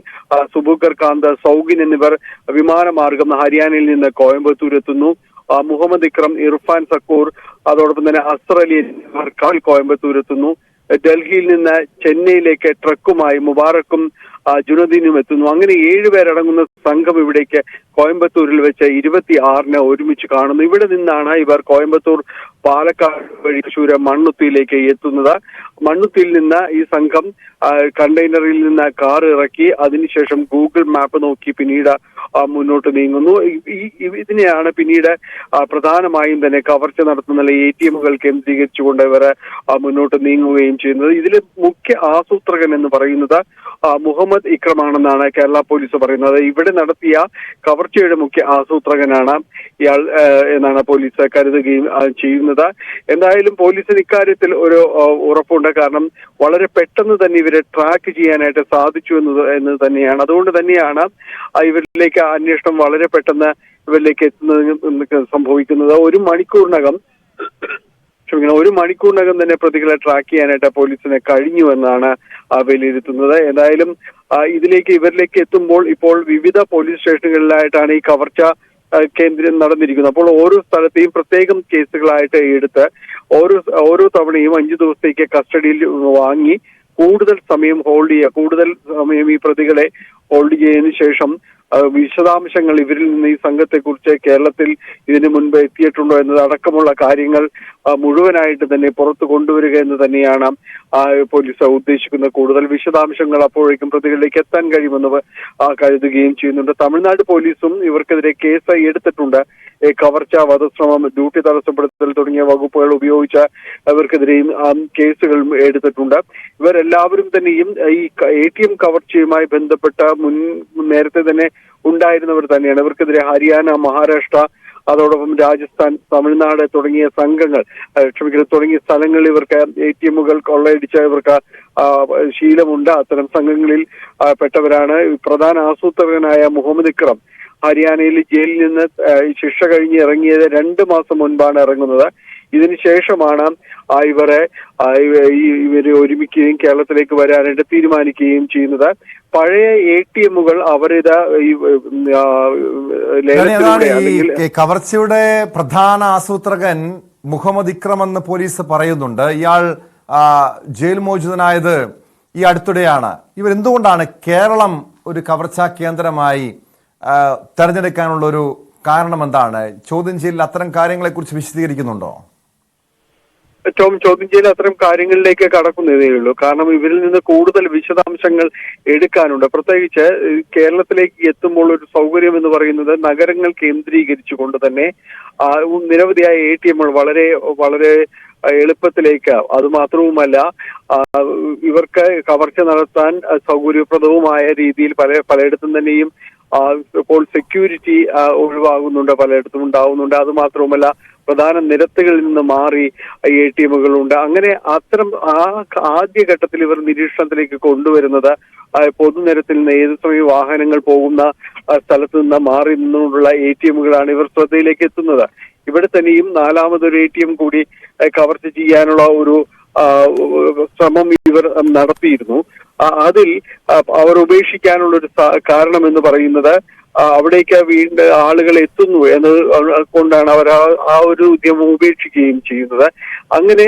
സുബുക്കർ കാന്ത്, സൗഗിൻ എന്നിവർ വിമാനമാർഗം ഹരിയാനയിൽ നിന്ന് കോയമ്പത്തൂർ എത്തുന്നു. മുഹമ്മദ് ഇക്രം, ഇർഫാൻ സക്കൂർ, അതോടൊപ്പം തന്നെ അസ്ർ അലി എന്നിവർ കോയമ്പത്തൂർ എത്തുന്നു. ഡൽഹിയിൽ നിന്ന് ചെന്നൈയിലേക്ക് ട്രക്കുമായി മുബാറക്കും ജുനദീനും എത്തുന്നു. അങ്ങനെ 7 പേരടങ്ങുന്ന സംഘം ഇവിടേക്ക് കോയമ്പത്തൂരിൽ വെച്ച് 26-ന് ഒരുമിച്ച് കാണുന്നു. ഇവിടെ നിന്നാണ് ഇവർ കോയമ്പത്തൂർ, പാലക്കാട് വഴി തൃശ്ശൂർ, മണ്ണുത്തിയിലേക്ക് എത്തുന്നത്. മണ്ണുത്തിയിൽ നിന്ന് ഈ സംഘം കണ്ടെയ്നറിൽ നിന്ന് കാർ ഇറക്കി അതിനുശേഷം ഗൂഗിൾ മാപ്പ് നോക്കി പിന്നീട് മുന്നോട്ട് നീങ്ങുന്നു. ഇതിനെയാണ് പിന്നീട് പ്രധാനമായും തന്നെ കവർച്ച നടത്തുന്ന ATMകൾ കേന്ദ്രീകരിച്ചുകൊണ്ട് ഇവർ മുന്നോട്ട് നീങ്ങുകയും ചെയ്യുന്നത്. ഇതിൽ മുഖ്യ ആസൂത്രകൻ എന്ന് പറയുന്നത് മുഹമ്മദ് ഇക്രമാണെന്നാണ് കേരള പോലീസ് പറയുന്നത്. ഇവിടെ നടത്തിയ കവർച്ചയുടെ മുഖ്യ ആസൂത്രകനാണ് ഇയാൾ എന്നാണ് പോലീസ് കരുതുകയും ചെയ്യുന്നത്. എന്തായാലും പോലീസിന് ഇക്കാര്യത്തിൽ ഒരു ഉറപ്പുണ്ട്. കാരണം വളരെ പെട്ടെന്ന് തന്നെ ഇവരെ ട്രാക്ക് ചെയ്യാനായിട്ട് സാധിച്ചു എന്ന് തന്നെയാണ്. അതുകൊണ്ട് തന്നെയാണ് ഇവരിലേക്ക് അന്വേഷണം വളരെ പെട്ടെന്ന് ഇവരിലേക്ക് എത്തുന്നത് സംഭവിക്കുന്നത്. ഒരു മണിക്കൂറിനകം തന്നെ പ്രതികളെ ട്രാക്ക് ചെയ്യാനായിട്ട് പോലീസിന് കഴിഞ്ഞു എന്നാണ് വിലയിരുത്തുന്നത്. എന്തായാലും ഇവരിലേക്ക് എത്തുമ്പോൾ ഇപ്പോൾ വിവിധ പോലീസ് സ്റ്റേഷനുകളിലായിട്ടാണ് ഈ കവർച്ച കേന്ദ്രം നടന്നിരിക്കുന്നത്. അപ്പോൾ ഓരോ സ്ഥലത്തെയും പ്രത്യേകം കേസുകളായിട്ട് എടുത്ത് ഓരോ തവണയും 5 ദിവസത്തേക്ക് കസ്റ്റഡിയിൽ വാങ്ങി കൂടുതൽ സമയം ഈ പ്രതികളെ ഹോൾഡ് ചെയ്തതിനു ശേഷം വിശദാംശങ്ങൾ ഇവരിൽ നിന്ന് ഈ സംഘത്തെക്കുറിച്ച് കേരളത്തിൽ ഇതിനു മുൻപ് എത്തിയിട്ടുണ്ടോ എന്നത് അടക്കമുള്ള കാര്യങ്ങൾ മുഴുവനായിട്ട് തന്നെ പുറത്തു കൊണ്ടുവരിക എന്ന് തന്നെയാണ് പോലീസ് ഉദ്ദേശിക്കുന്നത്. കൂടുതൽ വിശദാംശങ്ങൾ അപ്പോഴേക്കും പ്രതികളിലേക്ക് എത്താൻ കഴിയുമെന്ന് കരുതുകയും ചെയ്യുന്നുണ്ട്. തമിഴ്നാട് പോലീസും ഇവർക്കെതിരെ കേസ് എടുത്തിട്ടുണ്ട്. കവർച്ച, വധശ്രമം, ഡ്യൂട്ടി തടസ്സപ്പെടുത്തൽ തുടങ്ങിയ വകുപ്പുകൾ ഉപയോഗിച്ച് ഇവർക്കെതിരെയും കേസുകൾ എടുത്തിട്ടുണ്ട്. ഇവരെല്ലാവരും തന്നെയും ഈ ATM കവർച്ചയുമായി ബന്ധപ്പെട്ട നേരത്തെ തന്നെ ഉണ്ടായിരുന്നവർ തന്നെയാണ്. ഇവർക്കെതിരെ ഹരിയാന, മഹാരാഷ്ട്ര, അതോടൊപ്പം രാജസ്ഥാൻ, തമിഴ്നാട് തുടങ്ങിയ സ്ഥലങ്ങളിൽ ഇവർക്ക് ATMകൾ കൊള്ളയടിച്ച ഇവർക്ക് ശീലമുണ്ട്. അത്തരം സംഘങ്ങളിൽ പെട്ടവരാണ്. പ്രധാന ആസൂത്രകനായ മുഹമ്മദ് ഇക്രം ഹരിയാനയിൽ ജയിലിൽ നിന്ന് ശിക്ഷ കഴിഞ്ഞ് ഇറങ്ങിയത് 2 മാസം മുൻപാണ് ഇറങ്ങുന്നത്. ഇതിനുശേഷമാണ് ഇവരെ ഒരുമിക്കുകയും കേരളത്തിലേക്ക് വരാനായിട്ട് തീരുമാനിക്കുകയും ചെയ്യുന്നത്. പഴയ ATMകൾ അവരിത് കവർച്ചയുടെ പ്രധാന ആസൂത്രകൻ മുഹമ്മദ് ഇക്രം എന്ന് പോലീസ് പറയുന്നുണ്ട്. ഇയാൾ ജയിൽ മോചിതനായത് ഈ അടുത്തിടെയാണ്. ഇവരെന്തുകൊണ്ടാണ് കേരളം ഒരു കവർച്ചാ കേന്ദ്രമായി തെരഞ്ഞെടുക്കാനുള്ള ഒരു കാരണം എന്താണ്? ചോദ്യം ചെയ്യലിൽ അത്തരം കാര്യങ്ങളെക്കുറിച്ച് വിശദീകരിക്കുന്നുണ്ടോ? ചോദ്യം ചെയ്യൽ അത്തരം കാര്യങ്ങളിലേക്ക് കടക്കുന്നതേ ഉള്ളൂ. കാരണം ഇവരിൽ നിന്ന് കൂടുതൽ വിശദാംശങ്ങൾ എടുക്കാനുണ്ട്. പ്രത്യേകിച്ച് കേരളത്തിലേക്ക് എത്തുമ്പോൾ ഒരു സൗകര്യം എന്ന് പറയുന്നത് നഗരങ്ങൾ കേന്ദ്രീകരിച്ചുകൊണ്ട് തന്നെ നിരവധിയായ ATM വളരെ വളരെ എളുപ്പത്തിലേക്ക്, അത് മാത്രവുമല്ല ഇവർക്ക് കവർച്ച നടത്താൻ സൗകര്യപ്രദവുമായ രീതിയിൽ പലയിടത്തും തന്നെയും ഇപ്പോൾ സെക്യൂരിറ്റി ഒഴിവാകുന്നുണ്ട്, പലയിടത്തും ഉണ്ടാവുന്നുണ്ട്. അത് മാത്രവുമല്ല പ്രധാന നിരത്തുകളിൽ നിന്ന് മാറി ATMകളുണ്ട്. അങ്ങനെ അത്തരം ആദ്യഘട്ടത്തിൽ ഇവർ നിരീക്ഷണത്തിലേക്ക് കൊണ്ടുവരുന്നത് പൊതുനിരത്തിൽ നിന്ന് ഏത് സമയം വാഹനങ്ങൾ പോകുന്ന സ്ഥലത്ത് നിന്ന് മാറി നിന്നുകൊണ്ടുള്ള ATMകളാണ് ഇവർ ശ്രദ്ധയിലേക്ക് എത്തുന്നത്. ഇവിടെ തന്നെയും നാലാമതൊരു ATM കൂടി കവർച്ച ചെയ്യാനുള്ള ഒരു ശ്രമം ഇവർ നടത്തിയിരുന്നു. അതിൽ അവർ ഉപേക്ഷിക്കാനുള്ള ഒരു കാരണം എന്ന് പറയുന്നത് അവിടേക്ക് വീണ്ടും ആളുകൾ എത്തുന്നു എന്നത് കൊണ്ടാണ് അവർ ആ ഒരു ഉദ്യമം ഉപേക്ഷിക്കുകയും ചെയ്യുന്നത്. അങ്ങനെ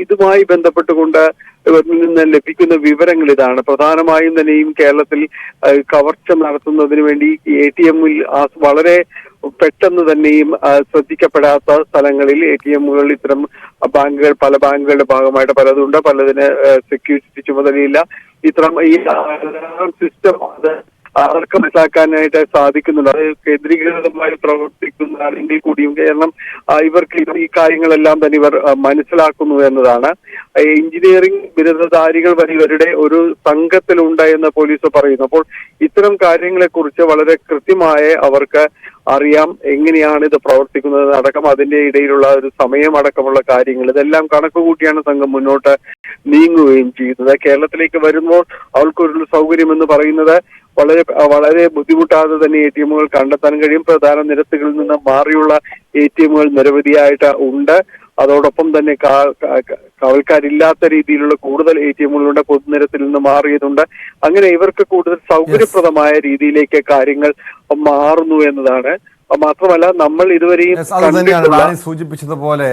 ഇതുമായി ബന്ധപ്പെട്ടുകൊണ്ട് ഇവരിൽ നിന്ന് ലഭിക്കുന്ന വിവരങ്ങൾ ഇതാണ്. പ്രധാനമായും തന്നെയും കേരളത്തിൽ കവർച്ച നടത്തുന്നതിന് വേണ്ടി ATMൽ വളരെ പെട്ടെന്ന് തന്നെയും ശ്രദ്ധിക്കപ്പെടാത്ത സ്ഥലങ്ങളിൽ ATMകൾ ഇത്തരം ബാങ്കുകൾ, പല ബാങ്കുകളുടെ ഭാഗമായിട്ട് പലതുണ്ട്. പലതിന് സെക്യൂരിറ്റി ചുമതലയില്ല. ഇത്തരം ഈ സിസ്റ്റം അവർക്ക് മനസ്സിലാക്കാനായിട്ട് സാധിക്കുന്നുണ്ട്. അത് കേന്ദ്രീകൃതമായി പ്രവർത്തിക്കുന്നതാണെങ്കിൽ കൂടിയും കാരണം ഇവർക്ക് ഈ കാര്യങ്ങളെല്ലാം തന്നെ ഇവർ മനസ്സിലാക്കുന്നു എന്നതാണ്. എഞ്ചിനീയറിംഗ് ബിരുദധാരികൾ വരെ ഇവരുടെ ഒരു സംഘത്തിലുണ്ട് എന്ന് പോലീസ് പറയുന്നു. അപ്പോൾ ഇത്തരം കാര്യങ്ങളെക്കുറിച്ച് വളരെ കൃത്യമായി അവർക്ക് അറിയാം എങ്ങനെയാണ് ഇത് പ്രവർത്തിക്കുന്നത് അടക്കം, അതിന്റെ ഇടയിലുള്ള ഒരു സമയമടക്കമുള്ള കാര്യങ്ങൾ ഇതെല്ലാം കണക്ക് കൂട്ടിയാണ് സംഘം മുന്നോട്ട് നീങ്ങുകയും ചെയ്യുന്നത്. കേരളത്തിലേക്ക് വരുമ്പോൾ അവൾക്കൊരു സൗകര്യം എന്ന് പറയുന്നത് വളരെ വളരെ ബുദ്ധിമുട്ടാതെ തന്നെ ATMകൾ കണ്ടെത്താൻ കഴിയും. പ്രധാന നിരത്തുകളിൽ നിന്ന് മാറിയുള്ള ATMകൾ നിരവധിയായിട്ട് ഉണ്ട്. അതോടൊപ്പം തന്നെ കാവൽക്കാരില്ലാത്ത രീതിയിലുള്ള കൂടുതൽ ATMകളുണ്ട്, പൊതുനിരത്തിൽ നിന്ന് മാറിയതുണ്ട്. അങ്ങനെ ഇവർക്ക് കൂടുതൽ സൗകര്യപ്രദമായ രീതിയിലേക്ക് കാര്യങ്ങൾ മാറുന്നു എന്നതാണ്. മാത്രമല്ല നമ്മൾ ഇതുവരെയും സൂചിപ്പിച്ചതുപോലെ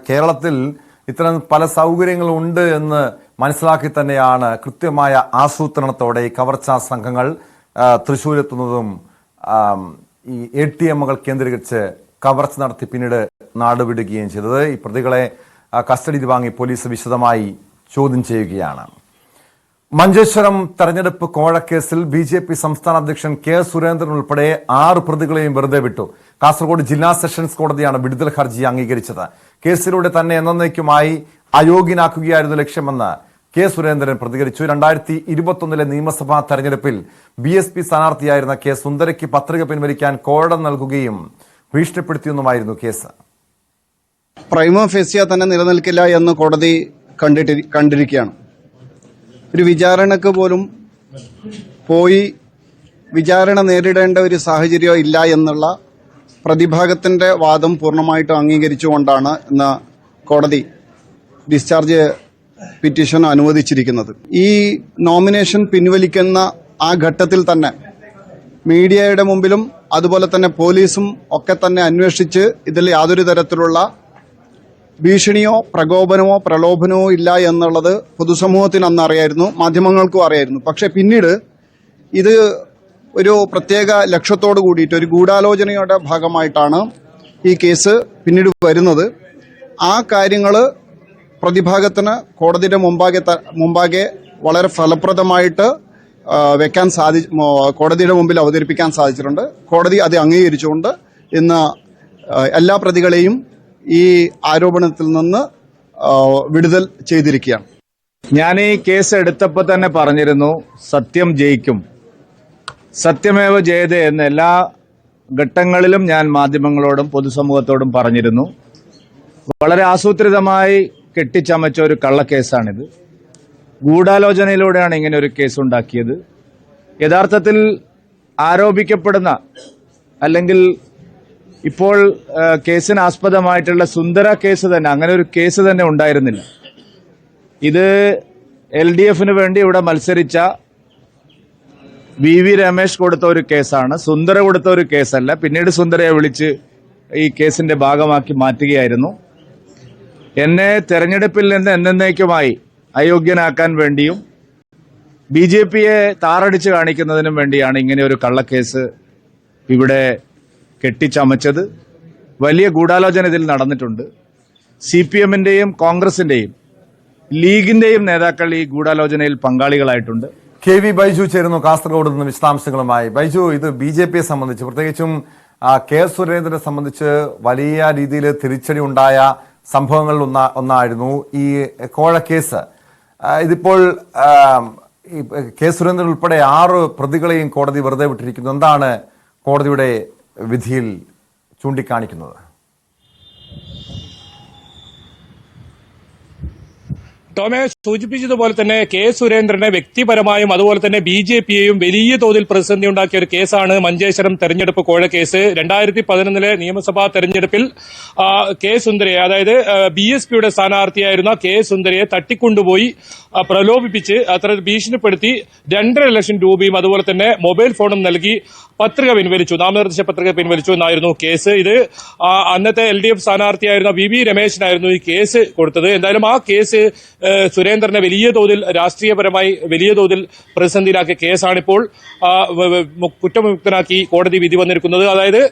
കേരളത്തിൽ ഇത്തരം പല സൗകര്യങ്ങളുണ്ട് എന്ന് മനസ്സിലാക്കി തന്നെയാണ് കൃത്യമായ ആസൂത്രണത്തോടെ ഈ കവർച്ചാ സംഘങ്ങൾ തൃശ്ശൂരെത്തുന്നതും ഈ ATMകൾ കേന്ദ്രീകരിച്ച് കവർച്ച നടത്തി പിന്നീട് നാടുവിടുകയും ചെയ്തത്. ഈ പ്രതികളെ കസ്റ്റഡിയിൽ വാങ്ങി പോലീസ് വിശദമായി ചോദ്യം ചെയ്യുകയാണ്. മഞ്ചേശ്വരം തെരഞ്ഞെടുപ്പ് കോഴക്കേസിൽ BJP സംസ്ഥാന അധ്യക്ഷൻ K. സുരേന്ദ്രൻ ഉൾപ്പെടെ 6 പ്രതികളെയും വെറുതെ വിട്ടു. കാസർഗോഡ് ജില്ലാ സെഷൻസ് കോടതിയാണ് വിടുതൽ ഹർജി അംഗീകരിച്ചത്. കേസിലൂടെ തന്നെ എന്നേക്കുമായി അയോഗ്യനാക്കുകയായിരുന്നു ലക്ഷ്യമെന്ന് K. സുരേന്ദ്രൻ പ്രതികരിച്ചു. 2021 നിയമസഭാ തെരഞ്ഞെടുപ്പിൽ BSP സ്ഥാനാർത്ഥിയായിരുന്ന K. സുന്ദരയ്ക്ക് പത്രിക പിൻവലിക്കാൻ കോടതി നൽകുകയും ഭീഷണിപ്പെടുത്തിയെന്നുമായിരുന്നു കേസ്. പ്രൈമ ഫേസിയ തന്നെ നിലനിൽക്കില്ല എന്ന് കോടതി കണ്ടിരിക്കുകയാണ്. ഒരു വിചാരണക്ക് പോലും പോയി വിചാരണ നേരിടേണ്ട ഒരു സാഹചര്യം ഇല്ല എന്നുള്ള പ്രതിഭാഗത്തിന്റെ വാദം പൂർണ്ണമായിട്ടും അംഗീകരിച്ചുകൊണ്ടാണ് ഇന്ന് കോടതി ഡിസ്ചാർജ് പിറ്റീഷൻ അനുവദിച്ചിരിക്കുന്നത്. ഈ നോമിനേഷൻ പിൻവലിക്കുന്ന ആ ഘട്ടത്തിൽ തന്നെ മീഡിയയുടെ മുമ്പിലും അതുപോലെ തന്നെ പോലീസും ഒക്കെ തന്നെ അന്വേഷിച്ച് ഇതിൽ യാതൊരു തരത്തിലുള്ള ഭീഷണിയോ പ്രകോപനമോ പ്രലോഭനമോ ഇല്ല എന്നുള്ളത് പൊതുസമൂഹത്തിന് അന്ന് അറിയായിരുന്നു, മാധ്യമങ്ങൾക്കും അറിയായിരുന്നു. പക്ഷെ പിന്നീട് ഇത് ഒരു പ്രത്യേക ലക്ഷ്യത്തോടു കൂടിയിട്ട് ഒരു ഗൂഢാലോചനയുടെ ഭാഗമായിട്ടാണ് ഈ കേസ് പിന്നീട് വരുന്നത്. ആ കാര്യങ്ങൾ പ്രതിഭാഗത്തിന് കോടതിയുടെ മുമ്പാകെ വളരെ ഫലപ്രദമായിട്ട് വെക്കാൻ കോടതിയുടെ മുമ്പിൽ അവതരിപ്പിക്കാൻ സാധിച്ചിട്ടുണ്ട്. കോടതി അത് അംഗീകരിച്ചുകൊണ്ട് ഇന്ന് എല്ലാ പ്രതികളെയും ഈ ആരോപണത്തിൽ നിന്ന് വിടുതൽ ചെയ്തിരിക്കുകയാണ്. ഞാൻ ഈ കേസ് എടുത്തപ്പോൾ തന്നെ പറഞ്ഞിരുന്നു, സത്യം ജയിക്കും, സത്യമേവ ജയതേ എന്ന് എല്ലാ ഘട്ടങ്ങളിലും ഞാൻ മാധ്യമങ്ങളോടും പൊതുസമൂഹത്തോടും പറഞ്ഞിരുന്നു. വളരെ ആസൂത്രിതമായി കെട്ടിച്ചമച്ച ഒരു കള്ളക്കേസാണിത്. ഗൂഢാലോചനയിലൂടെയാണ് ഇങ്ങനെ ഒരു കേസ് ഉണ്ടാക്കിയത്. യഥാർത്ഥത്തിൽ ആരോപിക്കപ്പെടുന്ന അല്ലെങ്കിൽ ഇപ്പോൾ കേസിന് ആസ്പദമായിട്ടുള്ള സുന്ദര കേസ് തന്നെ, അങ്ങനെ ഒരു കേസ് തന്നെ ഉണ്ടായിരുന്നില്ല. ഇത് LDFന് വേണ്ടി ഇവിടെ മത്സരിച്ച VV രമേശ് കൊടുത്ത ഒരു കേസാണ്, സുന്ദര കൊടുത്ത ഒരു കേസല്ല. പിന്നീട് സുന്ദരയെ വിളിച്ച് ഈ കേസിന്റെ ഭാഗമാക്കി മാറ്റുകയായിരുന്നു. എന്നെ തെരഞ്ഞെടുപ്പിൽ നിന്ന് എന്നേക്കുമായി അയോഗ്യനാക്കാൻ വേണ്ടിയും BJPയെ താറടിച്ച് കാണിക്കുന്നതിനും വേണ്ടിയാണ് ഇങ്ങനെ ഒരു കള്ളക്കേസ് ഇവിടെ കെട്ടിച്ചമച്ചത്. വലിയ ഗൂഢാലോചന ഇതിൽ നടന്നിട്ടുണ്ട്. CPM-ന്റെയും കോൺഗ്രസിന്റെയും ലീഗിന്റെയും നേതാക്കൾ ഈ ഗൂഢാലോചനയിൽ പങ്കാളികളായിട്ടുണ്ട്. KV ബൈജു ചേരുന്നു കാസർഗോഡ് നിന്ന് വിശദാംശങ്ങളുമായി. ബൈജു, ഇത് BJPയെ സംബന്ധിച്ച്, പ്രത്യേകിച്ചും K. സുരേന്ദ്രനെ സംബന്ധിച്ച് വലിയ രീതിയിൽ തിരിച്ചടി ഉണ്ടായ സംഭവങ്ങളിൽ ഒന്നായിരുന്നു ഈ കോഴ കേസ്. ഇതിപ്പോൾ K. സുരേന്ദ്രൻ ഉൾപ്പെടെ 6 പ്രതികളെയും കോടതി വെറുതെ വിട്ടിരിക്കുന്നു. എന്താണ് കോടതിയുടെ വിധിയിൽ ചൂണ്ടിക്കാണിക്കുന്നത്? ടോമെ സൂചിപ്പിച്ചതുപോലെ തന്നെ K. സുരേന്ദ്രനെ വ്യക്തിപരമായും അതുപോലെ തന്നെ BJPയെയും വലിയ തോതിൽ പ്രതിസന്ധി ഉണ്ടാക്കിയ ഒരു കേസാണ് മഞ്ചേശ്വരം തെരഞ്ഞെടുപ്പ് കോഴ കേസ്. 2011 നിയമസഭാ തെരഞ്ഞെടുപ്പിൽ K. സുന്ദരയെ, അതായത് BSPയുടെ സ്ഥാനാർത്ഥിയായിരുന്ന K. സുന്ദരയെ തട്ടിക്കൊണ്ടുപോയി പ്രലോഭിപ്പിച്ച് അത്ര ഭീഷണിപ്പെടുത്തി 2.5 ലക്ഷം രൂപയും അതുപോലെ തന്നെ മൊബൈൽ ഫോണും നൽകി പത്രിക പിൻവലിച്ചു, നാമനിർദ്ദേശ പത്രിക പിൻവലിച്ചു എന്നായിരുന്നു കേസ്. ഇത് അന്നത്തെ LDF സ്ഥാനാർത്ഥിയായിരുന്ന VV രമേശനായിരുന്നു ഈ കേസ് കൊടുത്തത്. എന്തായാലും ആ കേസ് സുരേന്ദ്രനെ വലിയ തോതിൽ രാഷ്ട്രീയപരമായി വലിയ തോതിൽ പ്രതിസന്ധിയിലാക്കിയ കേസാണിപ്പോൾ കുറ്റമുക്തനാക്കി കോടതി വിധി വന്നിരിക്കുന്നത്. അതായത്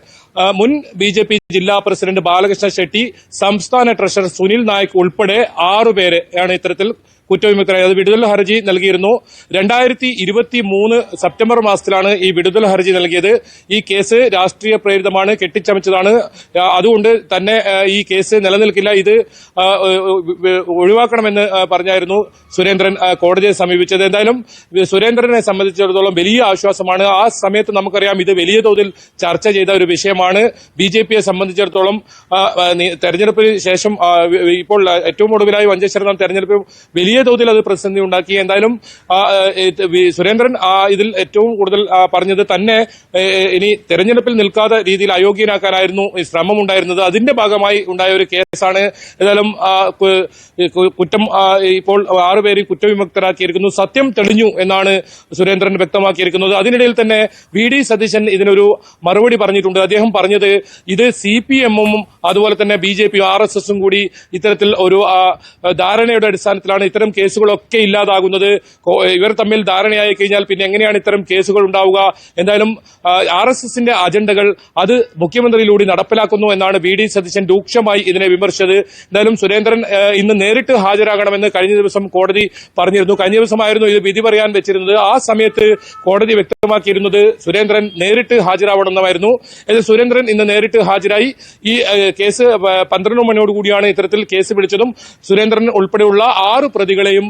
മുൻ BJP ജില്ലാ പ്രസിഡന്റ് ബാലകൃഷ്ണ ഷെട്ടി, സംസ്ഥാന ട്രഷറർ സുനിൽ നായക് ഉൾപ്പെടെ 6 പേരെ ആണ് ഇത്തരത്തിൽ കുറ്റവിമുക്തരായത്. വിടുതൽ ഹർജി നൽകിയിരുന്നു. 2023 സെപ്റ്റംബർ മാസത്തിലാണ് ഈ വിടുതൽ ഹർജി നൽകിയത്. ഈ കേസ് രാഷ്ട്രീയ പ്രേരിതമാണ്, കെട്ടിച്ചമച്ചതാണ്, അതുകൊണ്ട് തന്നെ ഈ കേസ് നിലനിൽക്കില്ല, ഇത് ഒഴിവാക്കണമെന്ന് പറഞ്ഞായിരുന്നു സുരേന്ദ്രൻ കോടതിയെ സമീപിച്ചത്. എന്തായാലും സുരേന്ദ്രനെ സംബന്ധിച്ചിടത്തോളം വലിയ ആശ്വാസമാണ്. ആ സമയത്ത് നമുക്കറിയാം ഇത് വലിയ തോതിൽ ചർച്ച ചെയ്ത ഒരു വിഷയമാണ്. BJPയെ സംബന്ധിച്ചിടത്തോളം തെരഞ്ഞെടുപ്പിന് ശേഷം ഇപ്പോൾ ഏറ്റവും ഒടുവിലായി മഞ്ചേശ്വരം തെരഞ്ഞെടുപ്പ് വലിയ തോതിൽ അത് പ്രതിസന്ധി ഉണ്ടാക്കി. എന്തായാലും സുരേന്ദ്രൻ ഇതിൽ ഏറ്റവും കൂടുതൽ പറഞ്ഞത് തന്നെ ഇനി തെരഞ്ഞെടുപ്പിൽ നിൽക്കാത്ത രീതിയിൽ അയോഗ്യനാക്കാനായിരുന്നു ഈ ശ്രമം ഉണ്ടായിരുന്നത്. അതിന്റെ ഭാഗമായി ഉണ്ടായ ഒരു കേസാണ്. ഏതായാലും കുറ്റം ഇപ്പോൾ 6 പേരെയും കുറ്റവിമുക്തരാക്കിയിരിക്കുന്നു. സത്യം തെളിഞ്ഞു എന്നാണ് സുരേന്ദ്രൻ വ്യക്തമാക്കിയിരിക്കുന്നത്. അതിനിടയിൽ തന്നെ VD സതീശൻ ഇതിനൊരു മറുപടി പറഞ്ഞിട്ടുണ്ട്. അദ്ദേഹം പറഞ്ഞത് ഇത് CPM-ഉം അതുപോലെ തന്നെ BJPയും RSSും കൂടി ഇത്തരത്തിൽ ഒരു ധാരണയുടെ അടിസ്ഥാനത്തിലാണ് ഇത്തരം കേസുകളൊക്കെ ഇല്ലാതാകുന്നത്. ഇവർ തമ്മിൽ ധാരണയായി കഴിഞ്ഞാൽ പിന്നെ എങ്ങനെയാണ് ഇത്തരം കേസുകൾ ഉണ്ടാവുക? എന്തായാലും RSSന്റെ അജണ്ടകൾ അത് മുഖ്യമന്ത്രിയിലൂടെ നടപ്പിലാക്കുന്നു എന്നാണ് VD സതീശൻ രൂക്ഷമായി ഇതിനെ വിമർശിച്ചത്. എന്തായാലും സുരേന്ദ്രൻ ഇന്ന് നേരിട്ട് ഹാജരാകണമെന്ന് കഴിഞ്ഞ ദിവസം കോടതി പറഞ്ഞിരുന്നു. കഴിഞ്ഞ ദിവസമായിരുന്നു ഇത് വിധി പറയാൻ വെച്ചിരുന്നത്. ആ സമയത്ത് കോടതി വ്യക്തമാക്കിയിരുന്നത് സുരേന്ദ്രൻ നേരിട്ട് ഹാജരാവണമെന്നായിരുന്നു. സുരേന്ദ്രൻ ഇന്ന് നേരിട്ട് ഹാജരായി. ഈ കേസ് 12 മണിയോടുകൂടിയാണ് ഇത്തരത്തിൽ കേസ് വിളിച്ചതും സുരേന്ദ്രൻ ഉൾപ്പെടെയുള്ള 6 പ്രതികളെയും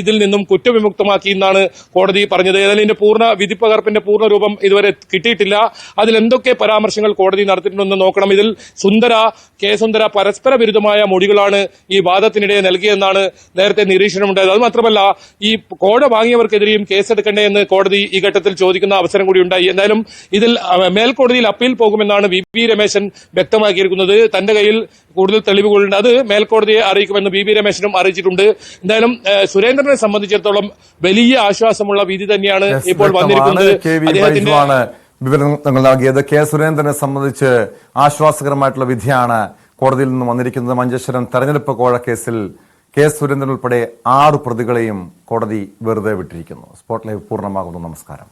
ഇതിൽ നിന്നും കുറ്റവിമുക്തമാക്കി എന്നാണ് കോടതി പറഞ്ഞത്. ഏതായാലും ഇതിന്റെ പൂർണ്ണ വിധിപ്പകർപ്പിന്റെ പൂർണ്ണ രൂപം ഇതുവരെ കിട്ടിയിട്ടില്ല. അതിൽ എന്തൊക്കെ പരാമർശങ്ങൾ കോടതി നടത്തിയിട്ടുണ്ടെന്ന് നോക്കണം. ഇതിൽ K. സുന്ദര പരസ്പര വിരുദ്ധമായ മൊഴികളാണ് ഈ വാദത്തിനിടെ നൽകിയെന്നാണ് നേരത്തെ നിരീക്ഷണമുണ്ടായത്. അത് മാത്രമല്ല ഈ കോഴ വാങ്ങിയവർക്കെതിരെയും കേസെടുക്കണ്ടേ എന്ന് കോടതി ഈ ഘട്ടത്തിൽ ചോദിക്കുന്ന അവസരം കൂടി ഉണ്ടായി. എന്തായാലും ഇതിൽ മേൽക്കോടതിയിൽ അപ്പീൽ പോകുമെന്നാണ് VV രമേശൻ വ്യക്തമാക്കിയിരിക്കുന്നത്. തന്റെ കയ്യിൽ കൂടുതൽ തെളിവുകളുണ്ട്, അത് മേൽക്കോടതിയെ അറിയിക്കുമെന്ന് VV രമേശനും അറിയിച്ചിട്ടുണ്ട്. എന്തായാലും സുരേന്ദ്രനെ സംബന്ധിച്ചിടത്തോളം വലിയ ആശ്വാസമുള്ള വിധി തന്നെയാണ് ഇപ്പോൾ വന്നിരിക്കുന്നത്. വിവരങ്ങൾ നൽകിയത് K. സുരേന്ദ്രനെ സംബന്ധിച്ച് ആശ്വാസകരമായിട്ടുള്ള വിധിയാണ് കോടതിയിൽ നിന്ന് വന്നിരിക്കുന്നത്. മഞ്ചേശ്വരം തെരഞ്ഞെടുപ്പ് കോഴ കേസിൽ K. സുരേന്ദ്രൻ ഉൾപ്പെടെ 6 പ്രതികളെയും കോടതി വെറുതെ വിട്ടിരിക്കുന്നു. സ്പോട്ട് ലൈവ് പൂർണ്ണമാകുന്നു. നമസ്കാരം.